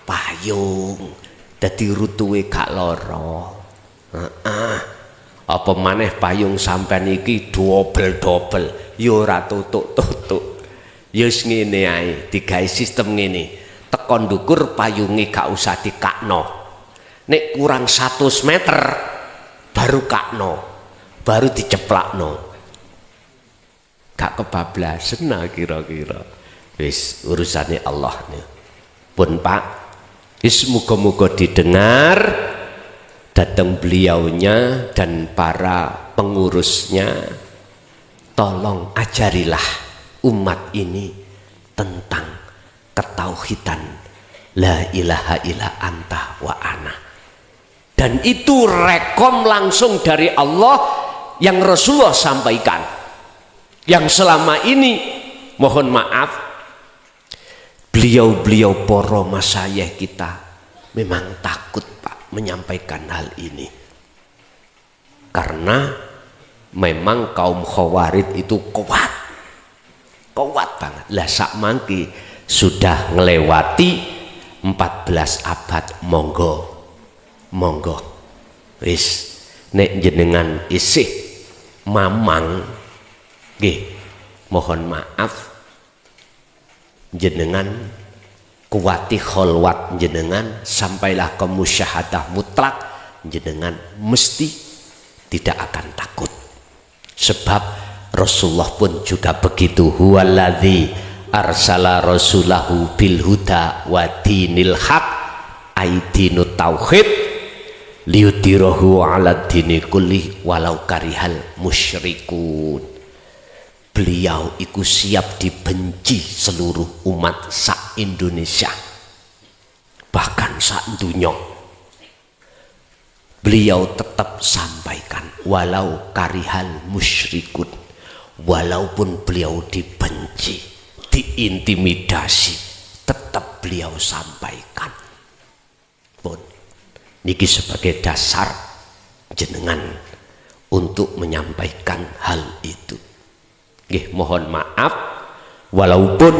payung, dadi rutuwe gak loro. Apa maneh payung sampean iki double ya ora tutuk-tutuk, Yus ngene ae, digawe sistem ngene. Tekon ndukur payunge gak usah dikakno. Nek kurang 100 meter baru kakno, baru diceplakno. Gak kebablasan nah kira-kira. Wis urusane Allah nih. Pun Pak, wis muga-muga didengar datang beliaunya dan para pengurusnya. Tolong ajarilah umat ini tentang ketauhidan la ilaha illa anta wa ana. Dan itu rekom langsung dari Allah yang Rasulullah sampaikan. Yang selama ini mohon maaf beliau-beliau para masyayikh kita memang takut Pak menyampaikan hal ini. Karena memang kaum Khawarij itu kuat banget. Lah sak mangki sudah ngelewati 14 abad, monggo wis nek jenengan isih mamang nggih mohon maaf jenengan kuwati kholwat jenengan sampailah ke musyahadah mutlak jenengan mesti tidak akan takut. Sebab Rasulullah pun juga begitu, huwaladzi arsala rasulahu bil huda wa dinil haq aidinut tauhid liyudhirahu ala dini kulli walau karihal musyrikun. Beliau iku siap dibenci seluruh umat sak Indonesia, bahkan sak dunya. Beliau tetap sampaikan walau karihal musyrikun, walaupun beliau dibenci, diintimidasi, tetap beliau sampaikan. Pun niki sebagai dasar jenengan untuk menyampaikan hal itu. Nggih, mohon maaf walaupun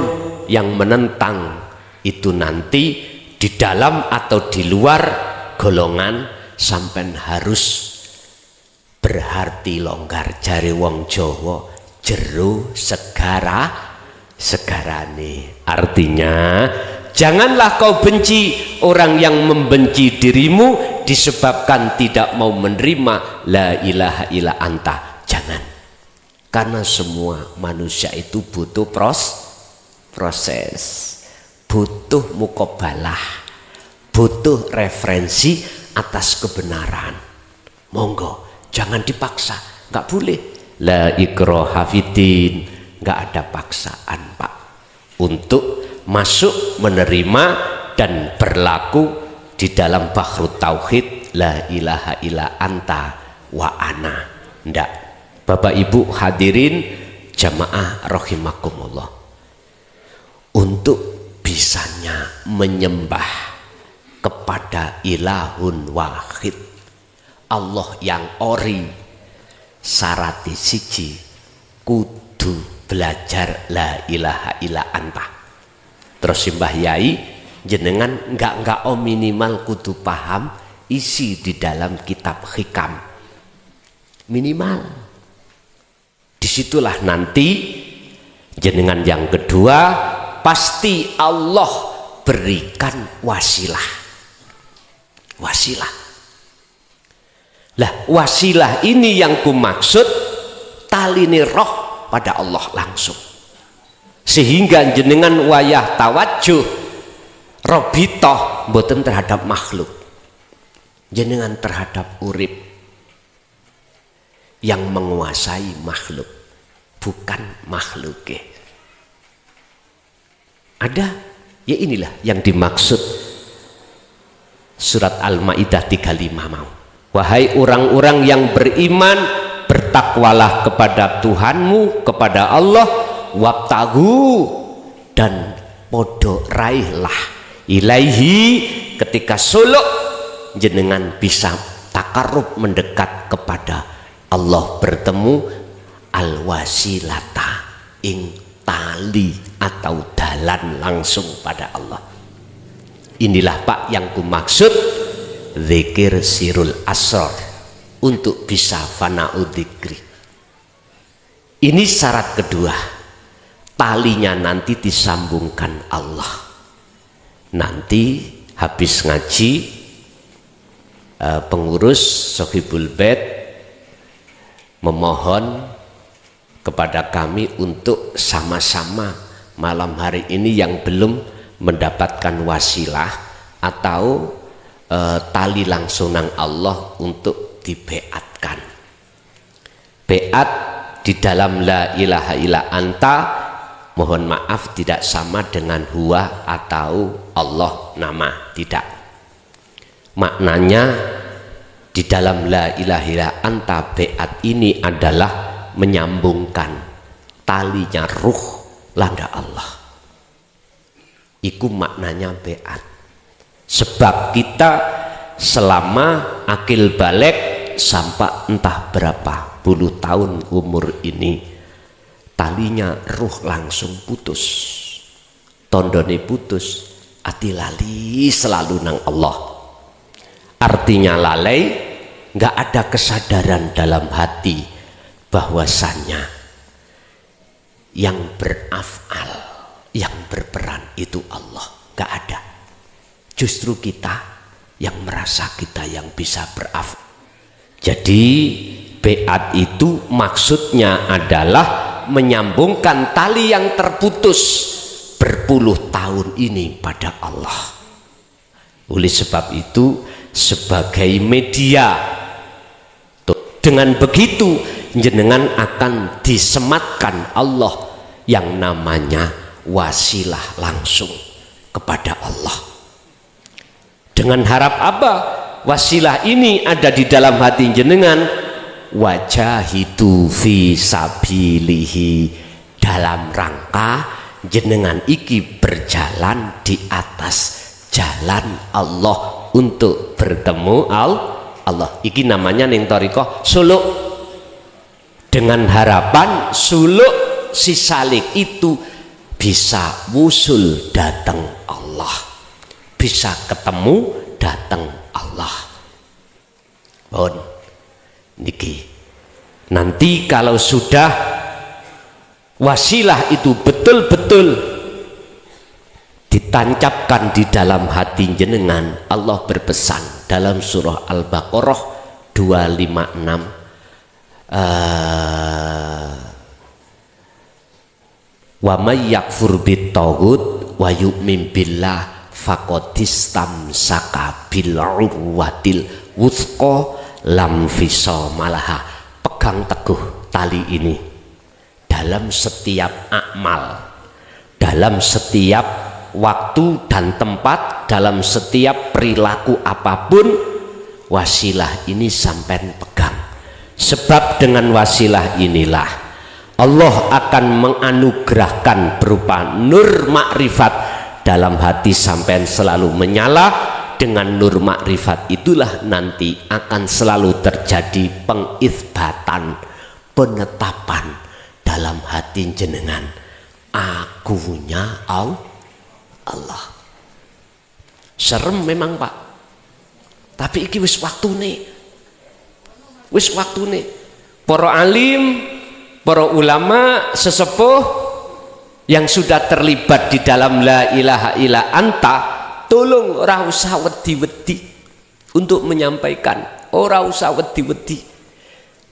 yang menentang itu nanti di dalam atau di luar golongan sampai harus berarti longgar, jare wong Jawa jero segarane. Artinya janganlah kau benci orang yang membenci dirimu disebabkan tidak mau menerima la ilaha illa anta. Jangan, karena semua manusia itu butuh proses, butuh mukobalah, butuh referensi atas kebenaran. Monggo jangan dipaksa, nggak boleh. La ikraha fiddin, nggak ada paksaan Pak untuk masuk menerima dan berlaku di dalam Bahrut Tauhid la ilaha illa anta wa ana. Ndak. Bapak Ibu hadirin jamaah rahimakumullah, untuk bisanya menyembah kepada ilahun wahid Allah yang ori sarati siji kudu belajar la ilaha illa anta. Terus Mbah Yai jenengan enggak minimal kudu paham isi di dalam kitab hikam minimal. Disitulah nanti jenengan yang kedua pasti Allah berikan wasilah. Lah wasilah ini yang kumaksud talini roh pada Allah langsung, sehingga jenengan wayah tawajuh robitoh mboten terhadap makhluk, jenengan terhadap urip yang menguasai makhluk, bukan makhluknya. Ada ya, inilah yang dimaksud surat Al-Maidah 35 mau. Wahai orang-orang yang beriman, bertakwalah kepada Tuhanmu, kepada Allah, wabtagu, dan podo raihlah ilaihi, ketika suluk jenengan bisa takarrub mendekat kepada Allah, bertemu al-wasilata ing tali atau dalan langsung pada Allah. Inilah Pak yang kumaksud zikir sirul asrar, untuk bisa fana'u dzikri. Ini syarat kedua. talinya nanti disambungkan Allah. Nanti habis ngaji pengurus Sohibul Bait memohon kepada kami untuk sama-sama malam hari ini yang belum mendapatkan wasilah atau tali langsung nang Allah untuk dibeatkan. Beat di dalam la ilaha illa anta, mohon maaf tidak sama dengan huwa atau Allah nama, tidak. Maknanya di dalam la ilaha illa anta beat ini adalah menyambungkan talinya ruh landa Allah. Iku maknanya beat. Sebab kita selama akil balik sampai entah berapa puluh tahun umur ini, talinya ruh langsung putus, tondone putus, ati lali selalu nang Allah. Artinya lalai, nggak ada kesadaran dalam hati bahwasannya yang berafal, yang berperan itu Allah, nggak ada. Justru kita yang merasa kita yang bisa berafal. Jadi beat itu maksudnya adalah menyambungkan tali yang terputus berpuluh tahun ini pada Allah. Oleh sebab itu sebagai media, dengan begitu jenengan akan disematkan Allah yang namanya wasilah langsung kepada Allah. Dengan harap apa? Wasilah ini ada di dalam hati jenengan. Wajahidu fi sabilihi, dalam rangka jenengan iki berjalan di atas jalan Allah untuk bertemu Allah. Iki namanya ning thariqah suluk. Dengan harapan suluk si salik itu bisa wusul datang Allah, bisa ketemu datang Allah. Bon, niki nanti kalau sudah wasilah itu betul-betul ditancapkan di dalam hati jenengan, Allah berpesan dalam surah Al-Baqarah 256, wa may yakfur bit-taghut wa yu'min billah faqad istamsaka bil urwatil wuthqa lam fisama laha. Pegang teguh tali ini dalam setiap amal, dalam setiap waktu dan tempat, dalam setiap perilaku apapun, wasilah ini sampai pegang. Sebab dengan wasilah inilah Allah akan menganugerahkan berupa nur makrifat dalam hati sampai selalu menyala. Dengan nur makrifat itulah nanti akan selalu terjadi pengitsbatan, penetapan dalam hati jenengan akunya Allah. Serem memang Pak, tapi iki wis waktune, wis waktune. Para alim, para ulama sesepuh yang sudah terlibat di dalam la ilaha illa anta, tolong ora usah wedi-wedi untuk menyampaikan, ora usah wedi-wedi.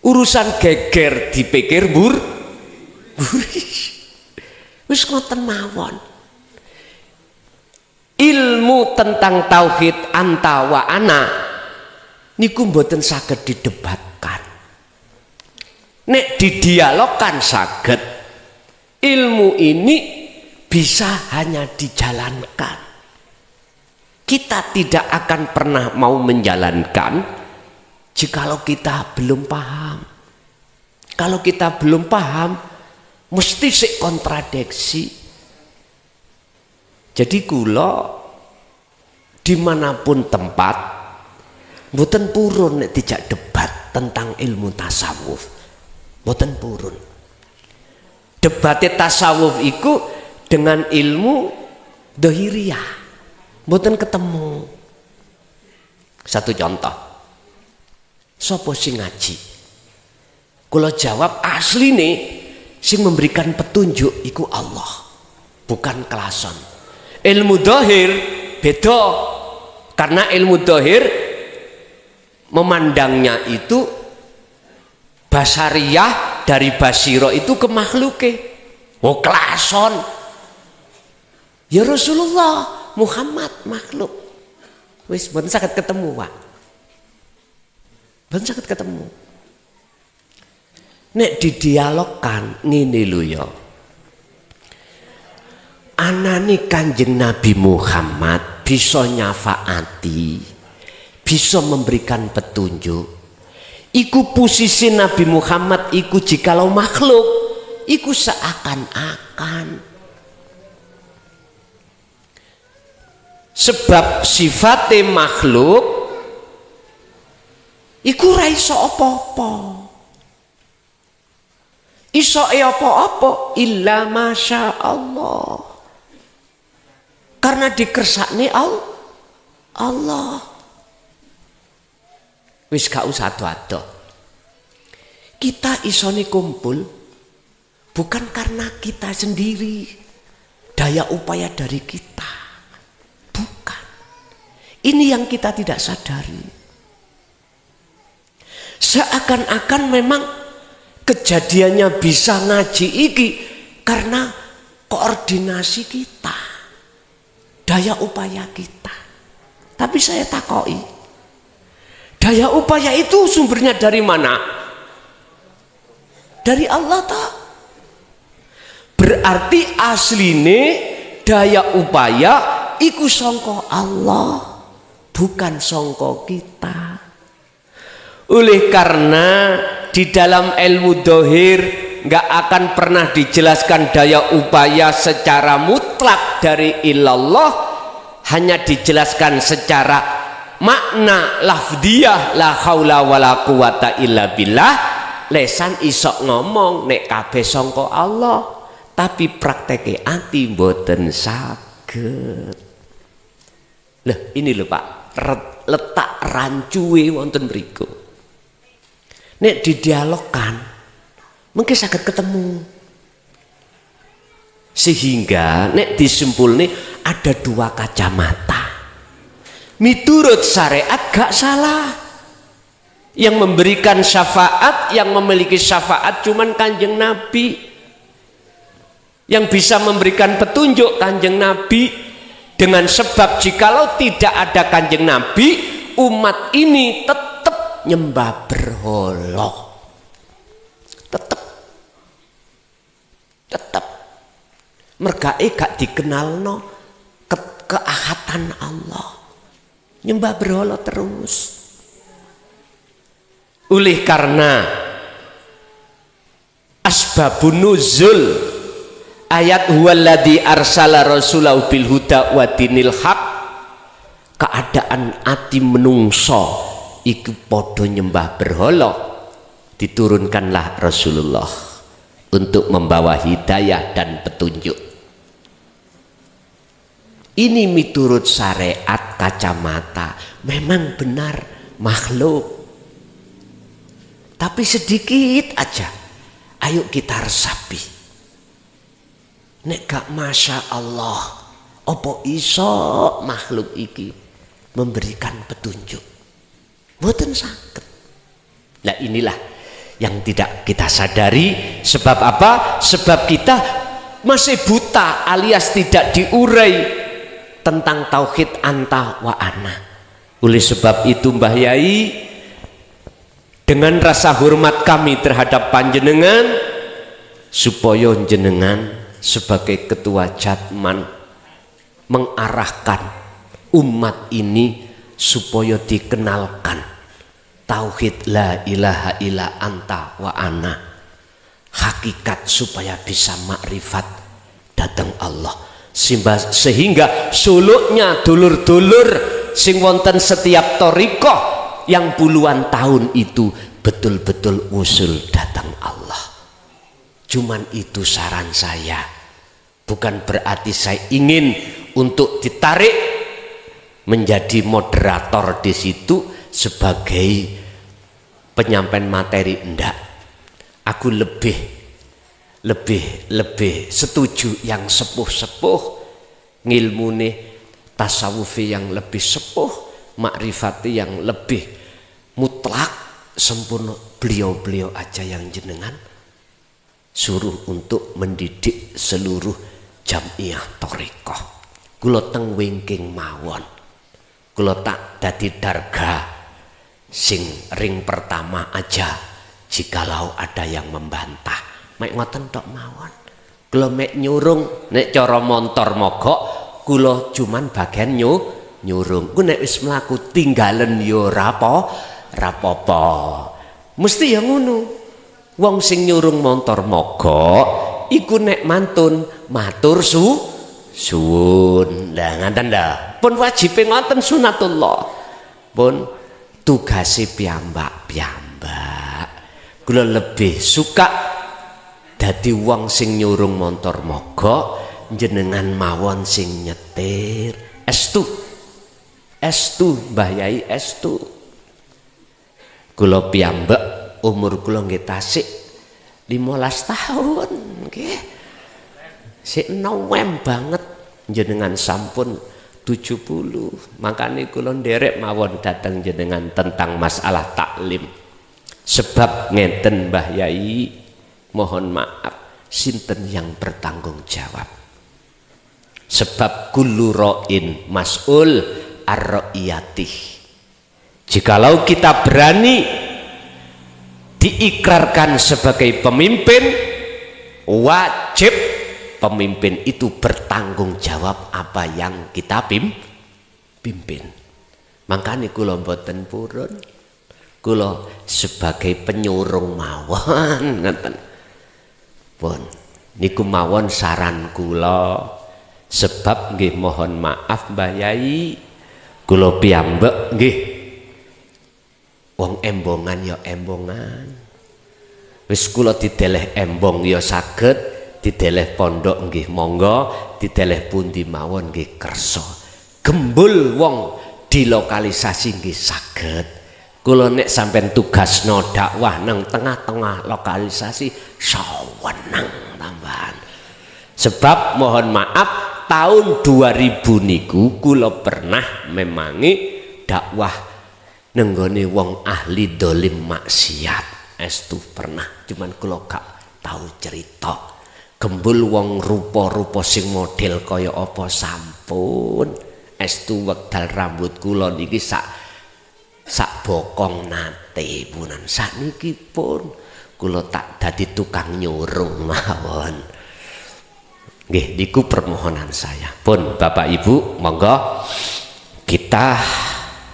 Urusan geger dipikir wis ngoten mawon. Ilmu tentang tauhid anta wa ana niku mboten saged didebatkan. Nek didialogkan saged. Ilmu ini bisa hanya dijalankan. Kita tidak akan pernah mau menjalankan jikalau kita belum paham. Kalau kita belum paham, mesti sik kontradiksi. Jadi kula dimanapun tempat, mboten purun nek dijak debat tentang ilmu tasawuf, mboten purun. Debatnya tasawuf iku dengan ilmu dohiriyah. Mboten ketemu. Satu contoh, sopo sing ngaji? Kula jawab asli nih, Sing memberikan petunjuk iku Allah, bukan kelason. Ilmu dohir beda, karena ilmu dohir memandangnya itu basariyah, dari basiro itu ke makhluke. Oh kelason. Ya Rasulullah Muhammad makhluk. Wis mboten saged ketemu, Pak. Mboten saged ketemu. Nek didialogkan ngene lho ya. Anane Kanjeng Nabi Muhammad bisa nyafaati, bisa memberikan petunjuk. Iku posisi Nabi Muhammad iku jikalau makhluk, iku seakan-akan. Sebab sifatnya makhluk iku ra iso apa-apa. Iso apa-apa illa masya Allah. Karena dikersakne Allah. Wis gak usah ado-ado. Kita isone kumpul bukan karena kita sendiri, daya upaya dari kita. Bukan. Ini yang kita tidak sadari. Seakan-akan memang kejadiannya bisa ngaji iki karena koordinasi kita, daya upaya kita. Tapi saya takoi, daya upaya itu sumbernya dari mana? Dari Allah tak? Berarti asline daya upaya iku sangka Allah, bukan sangka kita. Oleh karena di dalam ilmu dohir nggak akan pernah dijelaskan daya upaya secara mutlak dari ilallah, hanya dijelaskan secara makna lafdiyah, la haula wala quwata illa billah. Lesan isok ngomong nek kabeh sangka Allah, tapi prakteke ati mboten saged. Lah ini lho Pak, letak rancuwe wonten mriku. Nek didialogkan mungkin saged ketemu. Sehingga nek disimpulne ada dua kacamata. Miturut syariat gak salah. Yang memberikan syafaat, yang memiliki syafaat cuman Kanjeng Nabi. Yang bisa memberikan petunjuk Kanjeng Nabi. Dengan sebab jikalau tidak ada Kanjeng Nabi, umat ini tetap nyembah berhala. Tetap mergae gak dikenalno keahatan Allah, nyembah berhala terus. Oleh karena asbabun nuzul ayat huwaladzi arsala rasulahu bil huda wa dinil haq, keadaan ati menungso iku padha nyembah berhala, diturunkanlah Rasulullah untuk membawa hidayah dan petunjuk. Ini miturut syariat kacamata memang benar makhluk, tapi sedikit aja ayo kita resapi. Nek gak masya Allah, opo iso makhluk iki memberikan petunjuk? Mboten saged. Nah inilah yang tidak kita sadari. Sebab apa? Sebab kita masih buta alias tidak diurai tentang tauhid anta wa ana. Oleh sebab itu Mbah Yai, dengan rasa hormat kami terhadap panjenengan, supaya jenengan sebagai ketua Jatman mengarahkan umat ini supaya dikenalkan tauhid la ilaha illa anta wa ana, hakikat supaya bisa makrifat datang Allah. Sehingga suluknya dulur-dulur sing wonten setiap thariqah yang puluhan tahun itu betul-betul usul datang Allah. Cuman itu saran saya, bukan berarti saya ingin untuk ditarik menjadi moderator di situ sebagai penyampaian materi, enggak. Aku lebih lebih setuju yang sepuh-sepuh, ngilmune tasawufi yang lebih sepuh, makrifati yang lebih mutlak sempurna, beliau-beliau aja yang jenengan suruh untuk mendidik seluruh jamiah thariqah. Kula teng wingking mawon, kula tak dadi darga sing ring pertama aja jikalau ada yang membantah. Mek ngoten tok mawon. Kula mek nyurung, nek cara montor mogok kula cuman bagian nyurung. Ku nek wis mlaku tinggalen ya ora apa-apa. Mesti ya ngono. Wong sing nyurung montor mogok iku nek mantun matur suwun. Lah ngaten dah. Pun wajibe ngoten sunatullah. Pun tugase piyambak-piyambak. Kula lebih suka dadi wong sing nyurung montor mogok jenengan mawon sing nyetir. Estu Mbah Yai, estu. Kula piyambak umur kula nggih tasik 15 tahun nggih. Sik nowem banget jenengan sampun 70. Makane kula nderek mawon dateng jenengan tentang masalah taklim. Sebab ngenten Mbah Yai, mohon maaf, sinten yang bertanggung jawab. Sebab kullu ra'in mas'ul ar-ra'iyatih. Jikalau kita berani diikrarkan sebagai pemimpin, wajib pemimpin itu bertanggung jawab apa yang kita pimpin. Makanya kula mboten purun, kula sebagai penyurung mawon ngeten. Pun niku mawon saran kula. Sebab nggih mohon maaf Mbah Yai, kula piyambak nggih wong embongan ya embongan. Wis kula dideleh embong ya saged, dideleh pondok nggih monggo, dideleh pundi mawon nggih kersa. Gembul wong dilokalisasi nggih saged. Kula nek sampean tugasno dakwah nang tengah-tengah lokalisasi saweneng tambahan. Sebab mohon maaf tahun 2000 niku kula pernah memangi dakwah nenggone wong ahli dolim maksiat. Estu pernah, cuman kula gak tahu cerita. Gembul wong rupa-rupa sing model kaya apa sampun. Estu wekdal rambut kula niki sak bokong nate punan. Sakniki pun kula tak dadi tukang nyurung mawon. Nggih niku permohonan saya. Pun Bapak Ibu monggo kita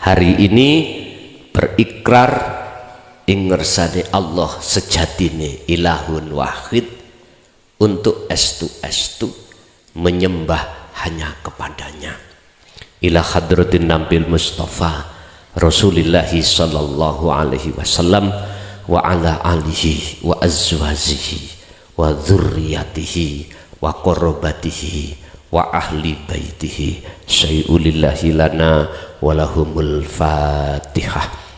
hari ini berikrar ing ngersane Allah sejatine ilahun wahid, untuk estu-estu menyembah hanya kepadanya. Ila hadratin Nabil Mustafa Rasulillahi sallallahu alaihi wasallam wa ala alihi wa azwajihi wa dzurriyyatihi wa qarabatihi wa ahli baitihi syai'ulillahi lana wa lahumul fatihah.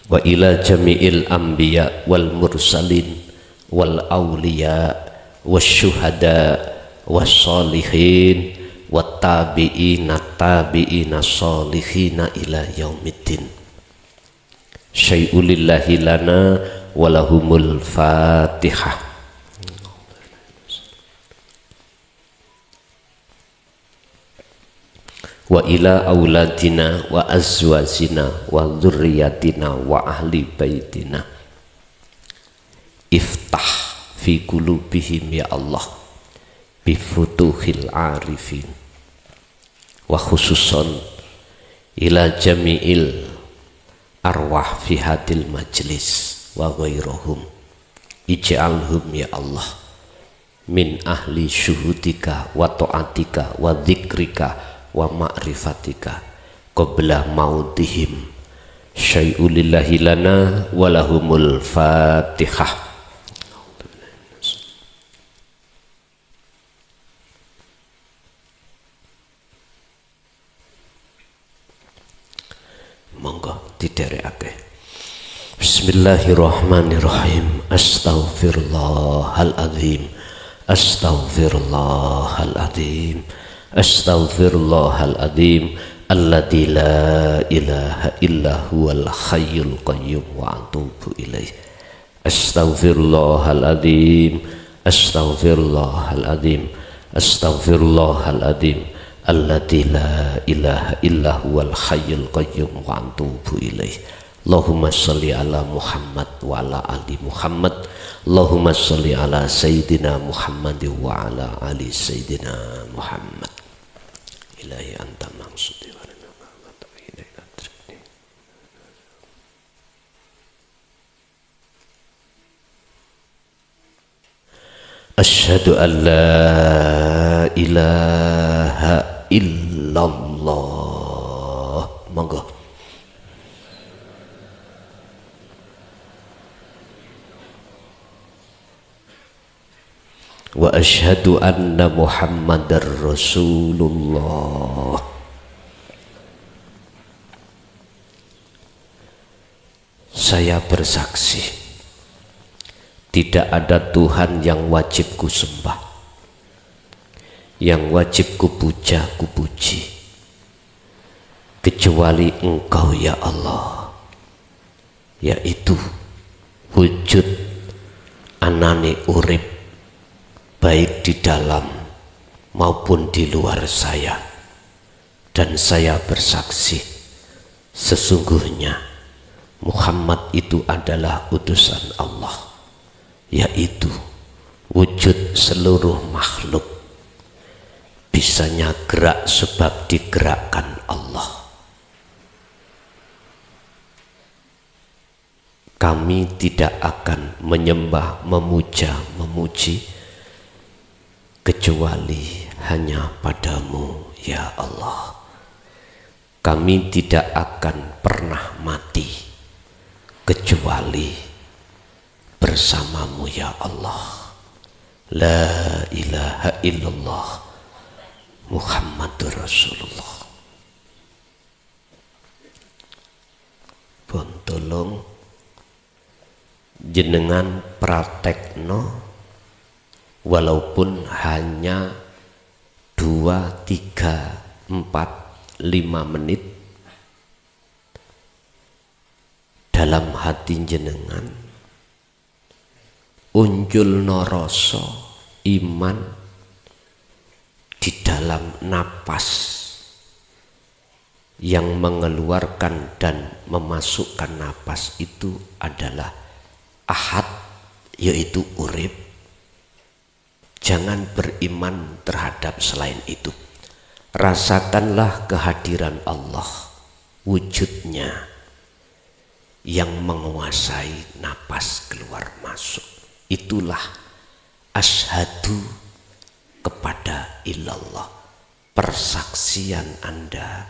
Wa ila jami'il anbiya wal mursalin wal awliya wasyuhada wassalihin wattabi'ina tabi'ina salihina ila yaumiddin syai'ulillahi lana walahumul fatihah. Wa ila auladina wa azwajina wa dzurriyyatina wa ahli baitina iftah fi qulubihim ya Allah bifutuhil arifin wa khususon ila jami'il arwah fi hadil majlis wa ghairuhum ij'alhum ya Allah min ahli syuhudika wa ta'atika wa dzikrika wa ma'rifatika qabla mautihim syai'ulillahi lana walahumul fatihah. monggo diderekake. Bismillahirrahmanirrahim. Astaghfirullahaladzim, astaghfirullahaladzim, astaghfirullahaladzim, alladzi la ilaha illa huwal hayyul qayyum wa atubu ilaih. Astaghfirullahaladzim, astaghfirullahaladzim, astaghfirullahaladzim, alladzi la ilaha illa huwal hayyul qayyum wa atubu ilaih. Allahumma sholli ala Muhammad wa ala ali Muhammad. Allahumma sholli ala Sayyidina Muhammad wa ala ali Sayyidina Muhammad. Ilahi anta maksudi wa lana ma'amata ilaika trini. Asyhadu an la ilaha illallah. Monggo. Wa asyhadu anna Muhammadar Rasulullah. Saya bersaksi tidak ada Tuhan yang wajib ku sembah, yang wajib ku puja ku puji, kecuali Engkau ya Allah, yaitu wujud anane urip baik di dalam maupun di luar saya. Dan saya bersaksi sesungguhnya Muhammad itu adalah utusan Allah, yaitu wujud seluruh makhluk bisanya gerak sebab digerakkan Allah. Kami tidak akan menyembah, memuja, memuji kecuali hanya padamu ya Allah. Kami tidak akan pernah mati kecuali bersamamu ya Allah. La ilaha illallah Muhammadur Rasulullah. Pun tolong jenengan praktekno walaupun hanya 2, 3, 4, 5 menit dalam hati jenengan, unjul noroso iman di dalam napas yang mengeluarkan dan memasukkan napas itu adalah ahad, yaitu urip. Jangan beriman terhadap selain itu. Rasakanlah kehadiran Allah, wujudnya yang menguasai napas keluar masuk. Itulah asyhadu kepada ilallah. Persaksian Anda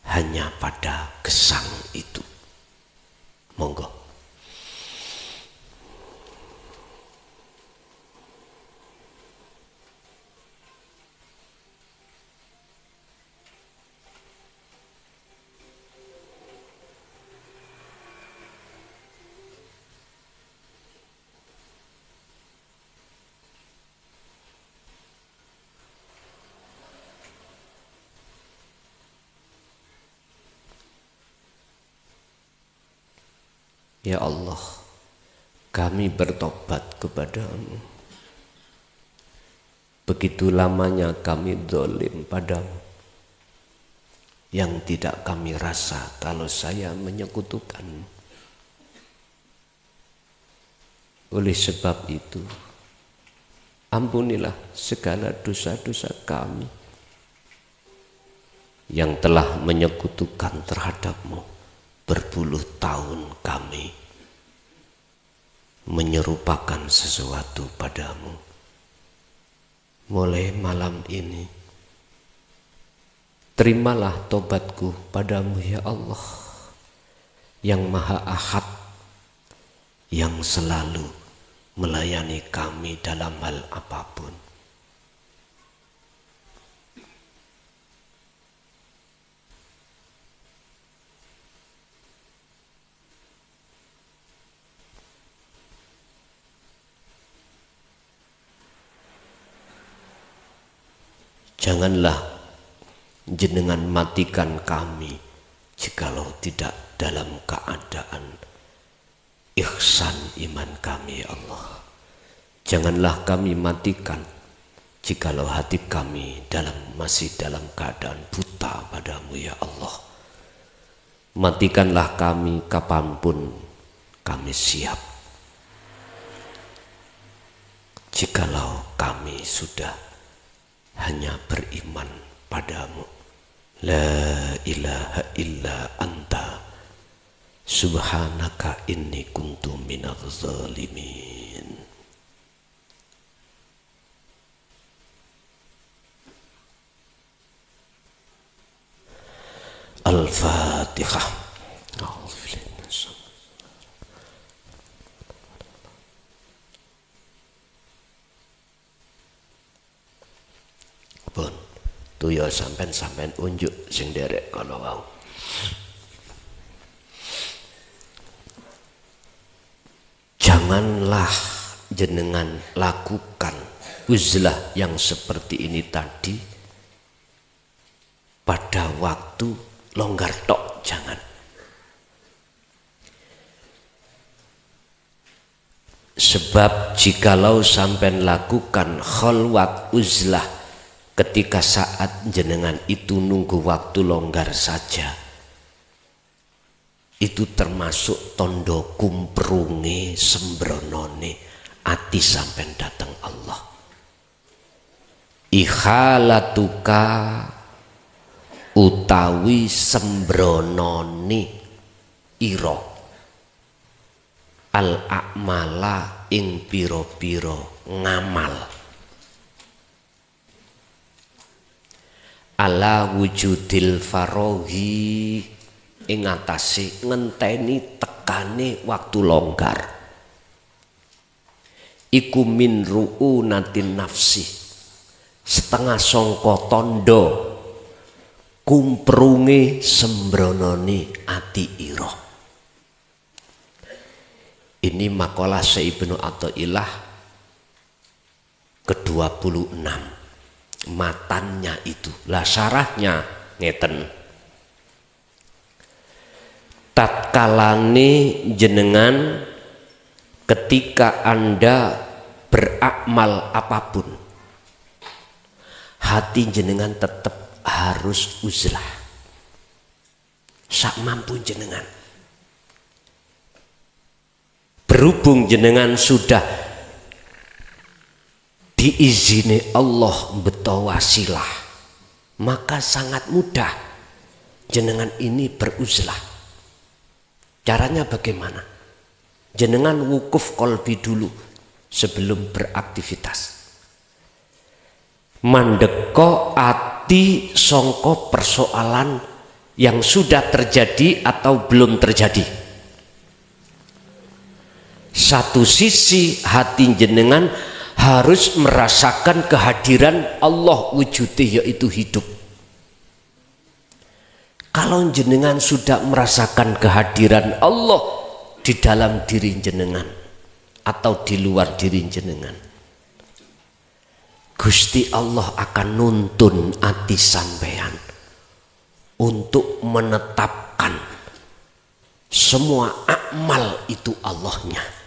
hanya pada gesang itu. Monggo. Ya Allah, kami bertobat kepadamu. Begitu lamanya kami zalim padamu, yang tidak kami rasa kalau saya menyekutukanmu. Oleh sebab itu, ampunilah segala dosa-dosa kami yang telah menyekutukan terhadapmu. Berpuluh tahun kami menyerupakan sesuatu padamu. Mulai malam ini, terimalah tobatku padamu ya Allah, yang Maha Ahad, yang selalu melayani kami dalam hal apapun. Janganlah jenengan matikan kami jikalau tidak dalam keadaan ihsan iman kami, ya Allah. Janganlah kami matikan jikalau hati kami masih dalam keadaan buta padamu, ya Allah. Matikanlah kami kapanpun kami siap, jikalau kami sudah hanya beriman padamu. La ilaha illa anta subhanaka inni kuntu minadz zalimin. Al-Fatihah. Pun tu ya sampean unjuk sing derek kana wau. Janganlah jenengan lakukan uzlah yang seperti ini tadi pada waktu longgar tok, jangan. Sebab jikalau sampean lakukan khalwat uzlah ketika saat jenengan itu nunggu waktu longgar saja, itu termasuk tondo kumprunge sembronone ati sampean datang Allah. Ikhalatuka utawi sembronone ira al a'mala ing piro-piro ngamal ala wujudil farohi ing atase ngenteni tekane waktu longgar iku min ru'unatin nafsi setengah sangka tondo kumprunge sembronone ati ira. Ini makalah Ibnu Athaillah ke-26 matannya itu. Lah syarahnya ngeten, tatkalane jenengan ketika Anda berakmal apapun, hati jenengan tetap harus uzlah sak mampu jenengan. Berhubung jenengan sudah diizini Allah beto wasilah, maka sangat mudah jenengan ini beruzlah. Caranya bagaimana? Jenengan wukuf kolbi dulu sebelum beraktivitas. Mandeko ati songko persoalan yang sudah terjadi atau belum terjadi. Satu sisi hati jenengan harus merasakan kehadiran Allah wujudnya, yaitu hidup. Kalau jenengan sudah merasakan kehadiran Allah di dalam diri jenengan atau di luar diri jenengan, Gusti Allah akan nuntun hati sampean untuk menetapkan semua amal itu Allahnya.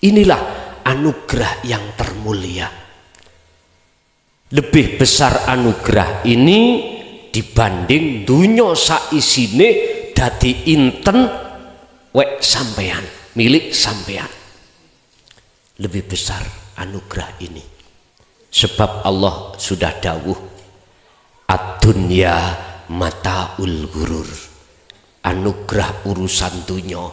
Inilah anugerah yang termulia. Lebih besar anugerah ini dibanding dunya saisine dadi inten wek sampean, milik sampean. Lebih besar anugerah ini. Sebab Allah sudah dawuh, ad-dunya mataul ghurur. Anugerah urusan dunya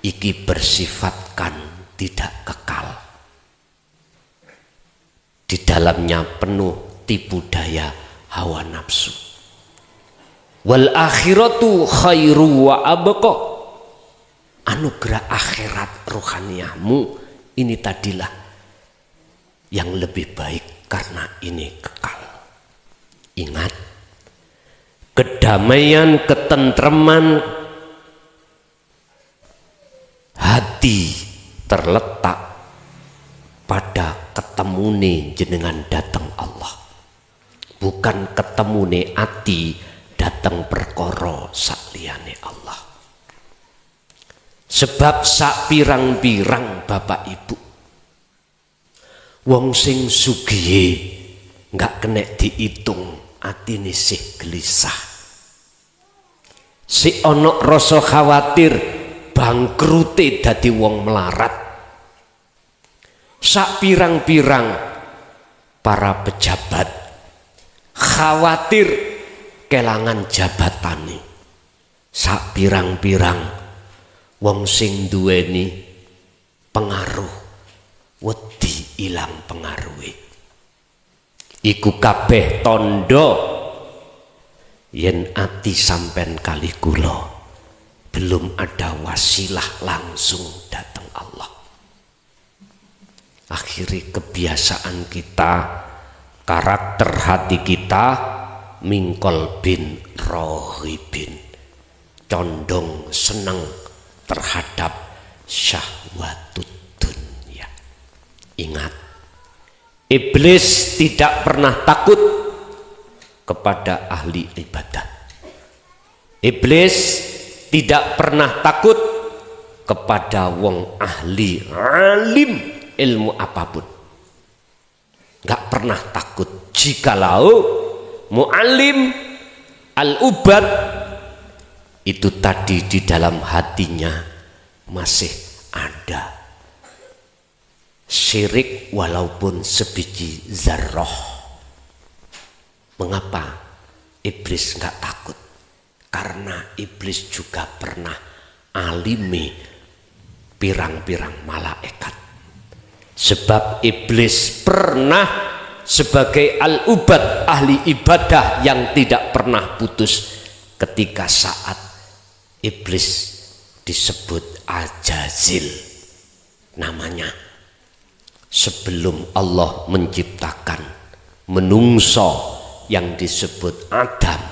iki bersifatkan tidak kekal. Di dalamnya penuh tipu daya hawa nafsu. Wal akhiratu khairu wa abqa. Anugerah akhirat rohaniyahmu ini tadilah yang lebih baik karena ini kekal. Ingat, kedamaian, ketentreman hati terletak pada ketemune jenengan datang Allah. bukan ketemune ati dateng perkara sakliyane Allah. Sebab sak pirang-pirang Bapak Ibu wong sing sugihe nggak kena dihitung, atine sih gelisah, si ono rasa khawatir bangkrute dadi wong melarat. Sak pirang-pirang para pejabat khawatir kelangan jabatane. Sak pirang-pirang wong sing duweni pengaruh wedi ilang pengaruhe. Iku kabeh tondo yen ati sampean kalih kula belum ada wasilah langsung datang Allah. Akhirnya kebiasaan kita, karakter hati kita mingkol bin rohibin, condong seneng terhadap syahwatut dunia. Ingat, iblis tidak pernah takut kepada ahli ibadah. Iblis tidak pernah takut kepada wong ahli alim ilmu apapun. Gak pernah takut jikalau mu'alim al-ubad itu tadi di dalam hatinya masih ada syirik walaupun sebiji zarroh. Mengapa iblis gak takut? Karena iblis juga pernah alimi pirang-pirang malaikat. Sebab iblis pernah sebagai al-ubad, ahli ibadah yang tidak pernah putus. Ketika saat iblis disebut Ajazil namanya, sebelum Allah menciptakan menungso yang disebut Adam,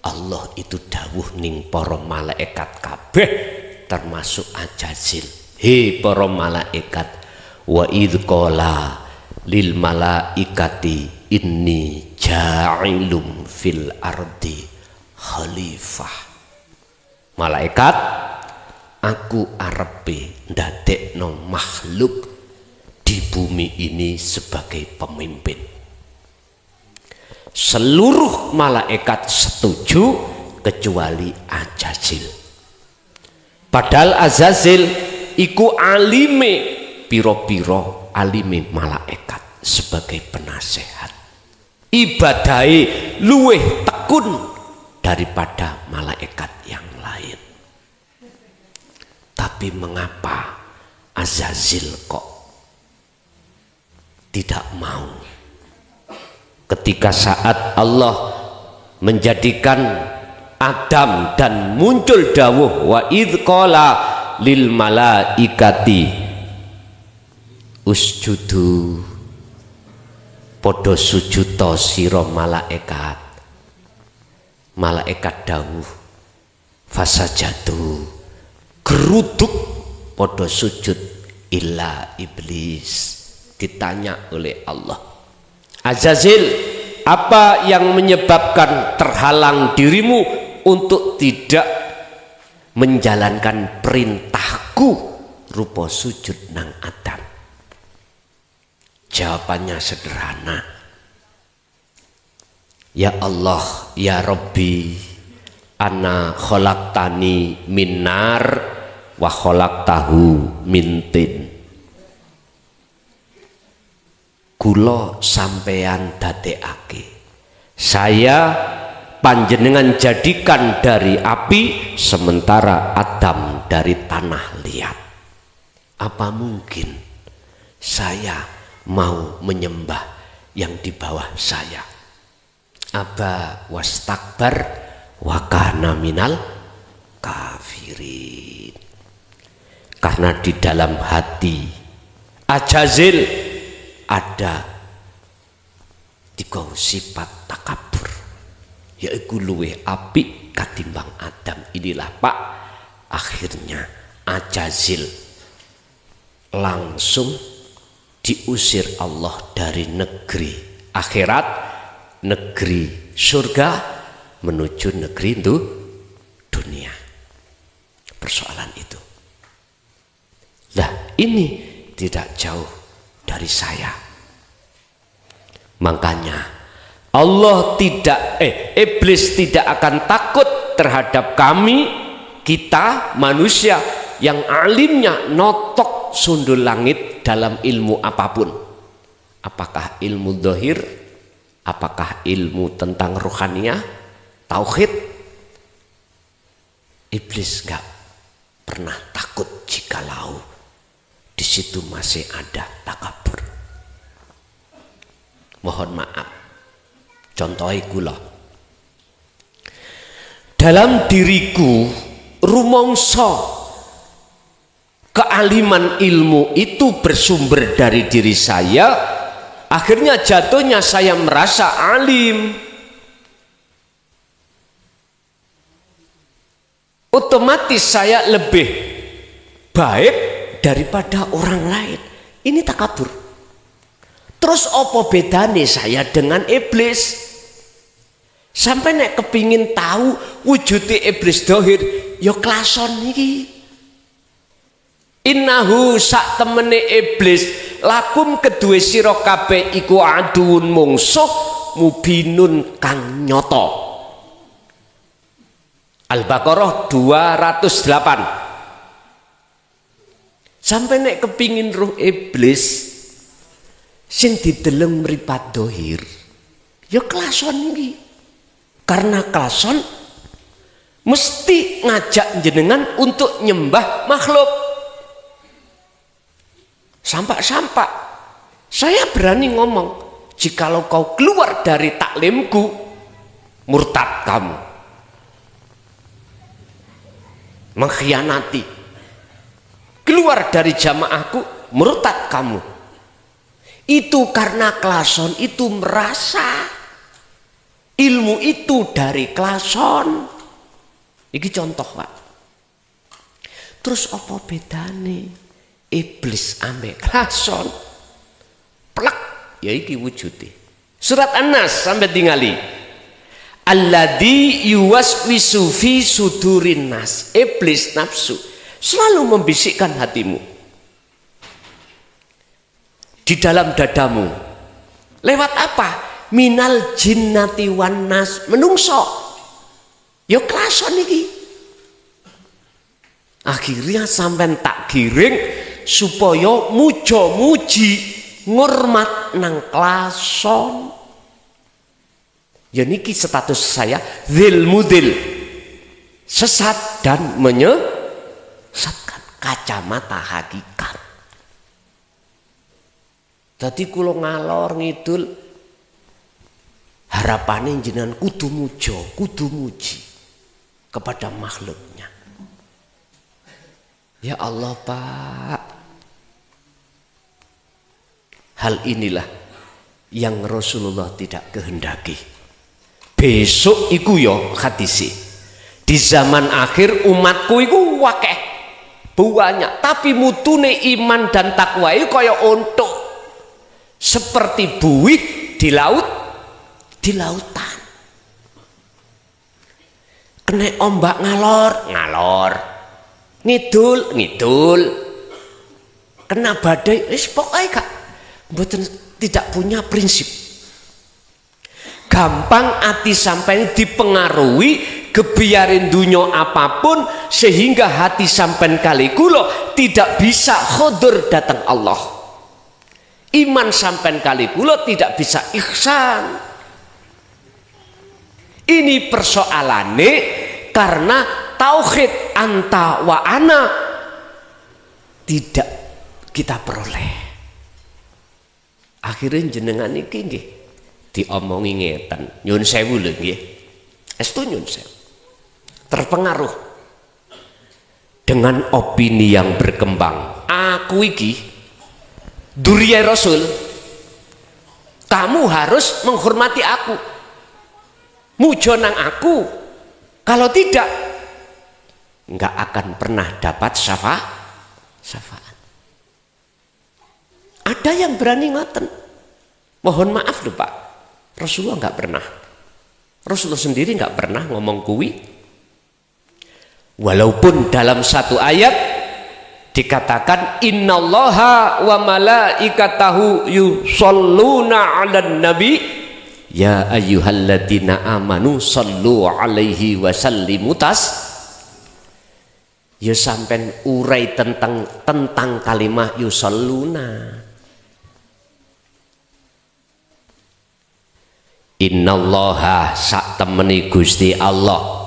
Allah itu dawuh ning para malaikat kabeh termasuk Ajazil, he para malaikat, wa idh qala lil malaikati inni ja'ilum fil ardi khalifah. Malaikat, aku arepe ndadekno makhluk di bumi ini sebagai pemimpin. Seluruh malaikat setuju kecuali Ajazil. Padahal Ajazil iku alime piro-piro alime malaikat sebagai penasehat. Ibadai luweh tekun daripada malaikat yang lain. Tapi mengapa Ajazil kok tidak mau? Ketika saat Allah menjadikan Adam dan muncul dawuh wa idh qala lil malaikati usjudu, podo sujuto siro malaikat. Malaikat dawuh fasajadu, geruduk podo sujud illa iblis. Ditanya oleh Allah, Ajazil, apa yang menyebabkan terhalang dirimu untuk tidak menjalankan perintahku rupa sujud nang Adam? Jawabannya sederhana, ya Allah, ya Rabbi, ana khalaqtani min nar wa khalaqtahu min tin. Kula sampean dadekake, saya panjenengan jadikan dari api, sementara Adam dari tanah liat. Apa mungkin saya mau menyembah yang di bawah saya? Aba wastakbar wa kana minal kafirin. Karena di dalam hati Ajazil ada 3 sifat takabur, yaitu luweh apik katimbang Adam. Inilah Pak, akhirnya Ajazil langsung diusir Allah dari negeri akhirat, negeri surga menuju negeri itu dunia. Persoalan itu. Lah ini tidak jauh dari saya. Makanya Allah tidak, iblis tidak akan takut terhadap kami, kita manusia yang alimnya notok sundul langit dalam ilmu apapun. Apakah ilmu dzahir, apakah ilmu tentang rohaniyah, tauhid. Iblis nggak pernah takut jikalau di situ masih ada takabur. Mohon maaf, contohi kula. Dalam diriku rumongso kealiman ilmu itu bersumber dari diri saya, akhirnya jatuhnya saya merasa alim. Otomatis saya lebih baik daripada orang lain. Ini takabur. Terus apa bedanya saya dengan iblis? Sampai nek kepingin tahu wujudnya iblis dohir, ya klason niki. Innahu sak temene iblis lakum kedue sira kabeh iku aduun mungsuh mubinun kang nyoto. Al-Baqarah 208. Sampai nek kepingin roh iblis sing dideleng mripat dohir, ya klason iki. Karena klason mesti ngajak jenengan untuk nyembah makhluk. Sampak-sampak saya berani ngomong, jikalau kau keluar dari taklimku, murtad kamu, mengkhianati, keluar dari jamaahku, murtad kamu. Itu karena klason itu merasa ilmu itu dari klason. Iki contoh, Pak. Terus apa bedane iblis ambek klason? Plak, ya iki wujudnya. Surat An-Nas sampai tingali. Alladzi yuwaswisu fi sudurin nas. Iblis nafsu selalu membisikkan hatimu, di dalam dadamu. Lewat apa? Minal jinnati wan nas, menungso. Ya klason iki. Akhirnya sampai tak giring supaya muji ngurmat nang klason. Ya niki status saya dzil mudil, sesat dan menyesatkan, kacamata hakikat. Jadi kula ngalor ngidul harapannya jenengan kudu muji kepada makhluknya. Ya Allah, Pak, hal inilah yang Rasulullah tidak kehendaki. Besok iku yo hadisi, di zaman akhir umatku iku wakeh banyak, tapi mutune iman dan takwa iku kaya ontok, seperti buih di lautan. Kena ombak ngalor, ngidul, kena badai, pokoknya Kak, mboten tidak punya prinsip. Gampang hati sampai dipengaruhi kebiarin dunia apapun, sehingga hati sampai kali kulo tidak bisa khudur datang Allah. Iman sampai kali kulo tidak bisa ihsan. Ini persoalannya karena tauhid anta wa ana tidak kita peroleh. Akhirnya jenengan iki nggih diomongi ngeten, nyun sewu lho nggih. Estu nyun sewu. Terpengaruh dengan opini yang berkembang. Aku iki duriyai Rasul. Kamu harus menghormati aku. Mujo nang aku. Kalau tidak, enggak akan pernah dapat syafaat. Ada yang berani ngoten. Mohon maaf lho Pak. Rasulullah nggak pernah. Rasulullah sendiri nggak pernah ngomong kuwi. Walaupun dalam satu ayat dikatakan innallaha wa malaikatahu yusholluna 'alan nabi ya ayyuhalladzina amanu shollu 'alaihi wa sallimu ya sampean urai tentang kalimat yusholluna. Innallaha sak temeni Gusti Allah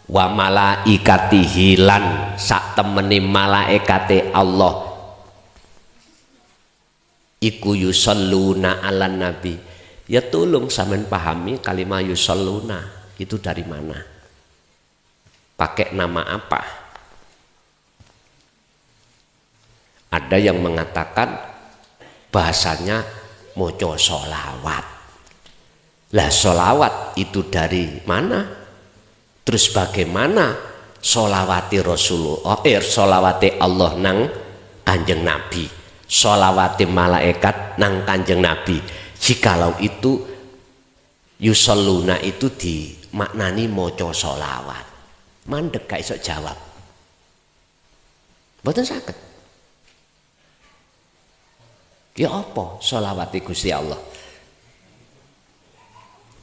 wa malaikatihi lan sak temeni malaikate Allah iku yusholluna 'alan nabi. Ya tolong sampean pahami kalimat yusholluna itu dari mana, pakai nama apa. Ada yang mengatakan bahasanya moco sholawat. Lah sholawat itu dari mana? Terus bagaimana sholawati Rasulullah, sholawati Allah nang Kanjeng Nabi, sholawati malaikat nang Kanjeng Nabi? Jikalau itu yusholluna itu dimaknani moco sholawat, mandek gak iso jawab. Mboten saged. Ya apa sholawati Gusti Allah?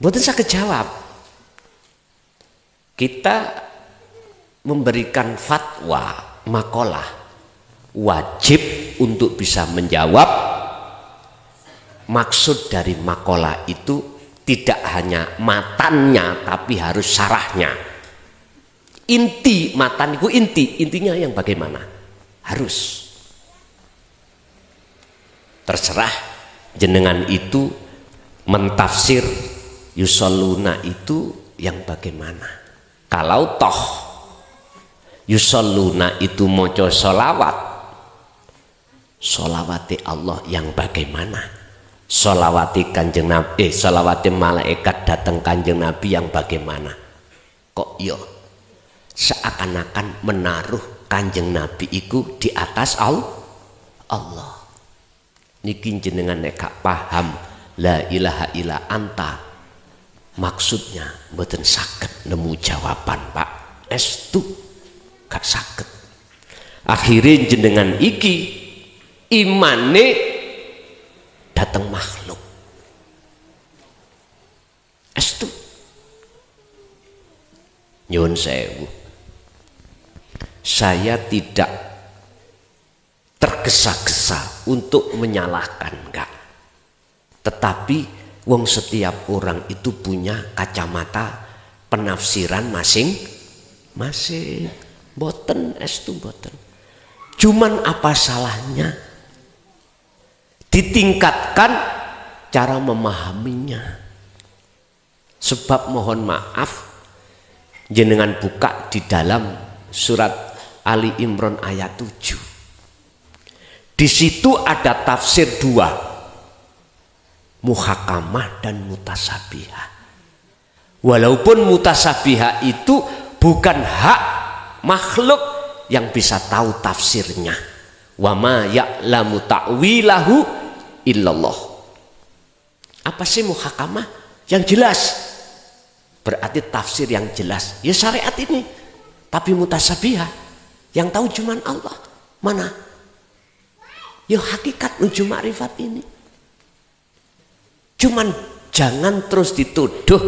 Mboten saged jawab. Kita memberikan fatwa makalah wajib untuk bisa menjawab maksud dari makalah itu tidak hanya matannya tapi harus syarahnya. Inti matan itu intinya yang bagaimana? Harus. Terserah jenengan itu mentafsir yusholluna itu yang bagaimana. Kalau toh yusholluna itu moco sholawat, sholawati Allah yang bagaimana? Sholawati Kanjeng Nabi, sholawati malaikat datang Kanjeng Nabi yang bagaimana? Kok yo seakan-akan menaruh Kanjeng Nabi itu di atas Allah. Niki jenengan nek gak paham la ilaha illa anta maksudnya mboten saged nemu jawaban, Pak. Estu gak saged. Akhirnya jenengan iki imane datang makhluk. Estu. Nyuwun sewu. Saya tidak tergesa-gesa untuk menyalahkan, enggak. Tetapi wong setiap orang itu punya kacamata penafsiran masing-masing. Boten estu boten. Cuman apa salahnya ditingkatkan cara memahaminya. Sebab mohon maaf jenengan buka di dalam surat Ali Imran ayat 7. Di situ ada tafsir dua, muhakamah dan mutasabihah. Walaupun mutasabihah itu bukan hak makhluk yang bisa tahu tafsirnya. Wa ma ya'lamu ta'wilahu illallah. Apa sih muhakamah? Yang jelas. Berarti tafsir yang jelas. Ya syariat ini. Tapi mutasabihah yang tahu cuman Allah. Mana? Ya hakikat menuju makrifat ini. Cuman jangan terus dituduh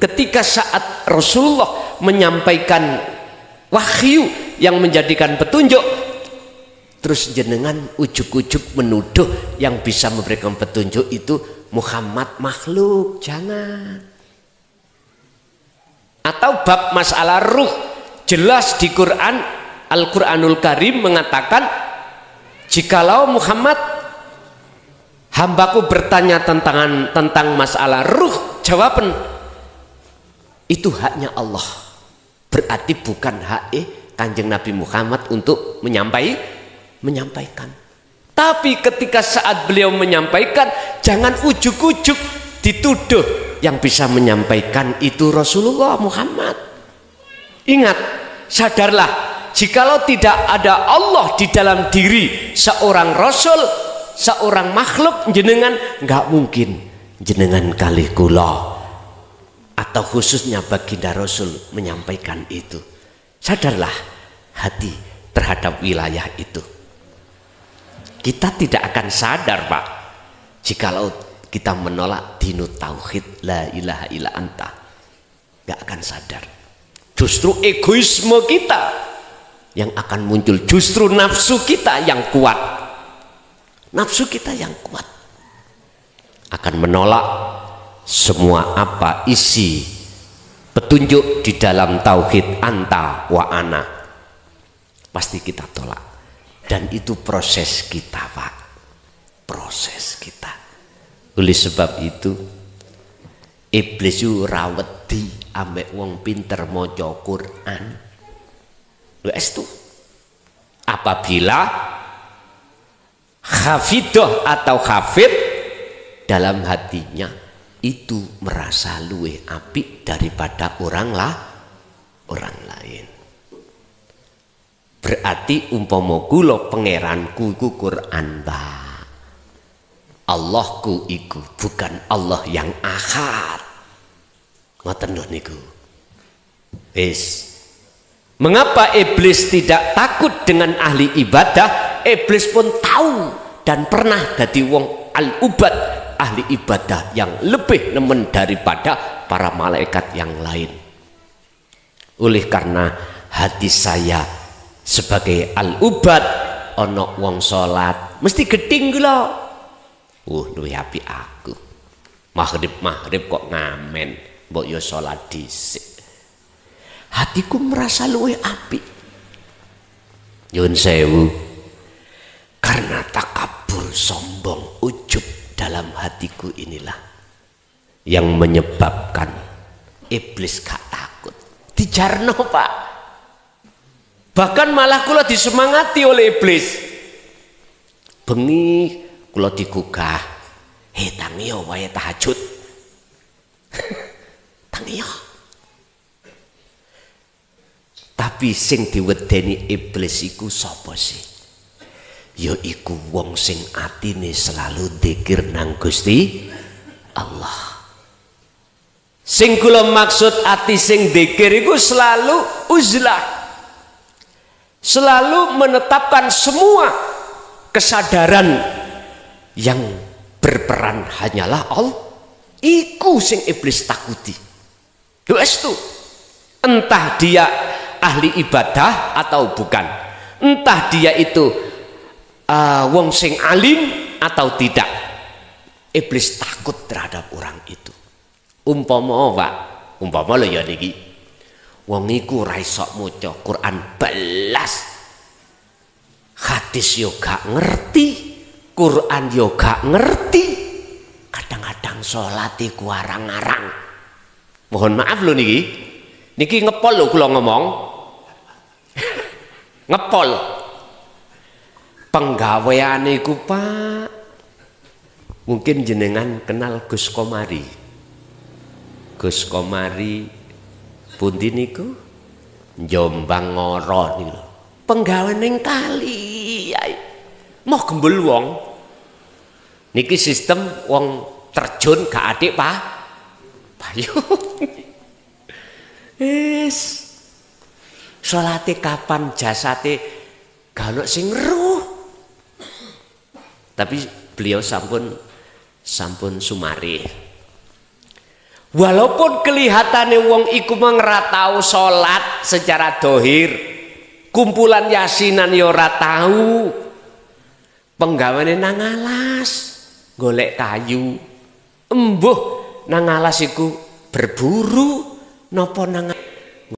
ketika saat Rasulullah menyampaikan wahyu yang menjadikan petunjuk, terus jenengan ujuk-ujuk menuduh yang bisa memberikan petunjuk itu Muhammad makhluk. Jangan. Atau bab masalah ruh, jelas di Quran, Al-Quranul Karim mengatakan jikalau Muhammad hambaku bertanya tentang masalah ruh, jawaban itu haknya Allah. Berarti bukan hak Kanjeng Nabi Muhammad untuk menyampaikan. Tapi ketika saat beliau menyampaikan, jangan ujuk-ujuk dituduh yang bisa menyampaikan itu Rasulullah Muhammad. Ingat, sadarlah, jikalau tidak ada Allah di dalam diri seorang Rasul, seorang makhluk, jenengan nggak mungkin jenengan kalih kula atau khususnya baginda Rasul menyampaikan itu. Sadarlah hati terhadap wilayah itu. Kita tidak akan sadar, Pak, jikalau kita menolak dinut tauhid la ilaha illa anta. Gak akan sadar. Justru egoisme kita yang akan muncul, justru nafsu kita yang kuat. Nafsu kita yang kuat akan menolak semua apa isi petunjuk di dalam tauhid anta wa ana. Pasti kita tolak. Dan itu proses kita, Pak. Proses kita. Oleh sebab itu iblis itu rawedi ambek wong pinter maca Quran. Wes tu. Apabila hafidah atau hafid dalam hatinya itu merasa luwih apik daripada orang lain. Berarti umpama kula pangeranku iku Quran, Pak. Allahku iku bukan Allah yang ahad. Ngoten lho niku. Wis. Mengapa iblis tidak takut dengan ahli ibadah? Iblis pun tahu dan pernah dadi wong al-ubad, ahli ibadah yang lebih nemen daripada para malaikat yang lain. Oleh karena hati saya sebagai al-ubad, ono wong salat mesti geding kula. Luwih apik aku. Maghrib kok ngamen, mbok yo salat dhisik. Hatiku merasa luwih apik. Nyuwun sewu. Karena takabur, sombong, ujub dalam hatiku inilah yang menyebabkan iblis gak takut. Dijarno, Pak. Bahkan malah kula disemangati oleh iblis. Bengi kula digugah, tangi yo wae tahajud. Tangi yo. Tapi sing diwedeni iblis iku sapa sih? Ya iku wong sing atine selalu dzikir nang Gusti Allah. Sing kula maksud ati sing dzikir iku selalu uzlah. Selalu menetapkan semua kesadaran yang berperan hanyalah Allah. Iku sing iblis takuti. Wes tu. Entah dia ahli ibadah atau bukan. Entah dia itu wong sing alim atau tidak. Iblis takut terhadap orang itu. Umpama, Pak, umpama lho ya niki. Wong iku ora iso maca Quran belas. Hadis yo gak ngerti, Quran yo gak ngerti. Kadang-kadang salat iku arang-arang. Mohon maaf lho niki. Niki ngepol lho kula ngomong. Ngepol. Penggaweane iku, Pak. Mungkin jenengan kenal Gus Komari. Gus Komari pundi niku? Jombang Ngoro niku. Penggaweane ning kali. Mau gembul wong. Niki sistem wong terjun gak adik, Pak. Payung. Wis. Salate kapan jasate gak ono sing ruh. Tapi beliau sampun sumari. Walaupun kelihatannya wong iku ora tau salat secara dohir, kumpulan yasinan ya ora tau, penggaweane nang alas golek kayu, embuh nang alas iku berburu napa nang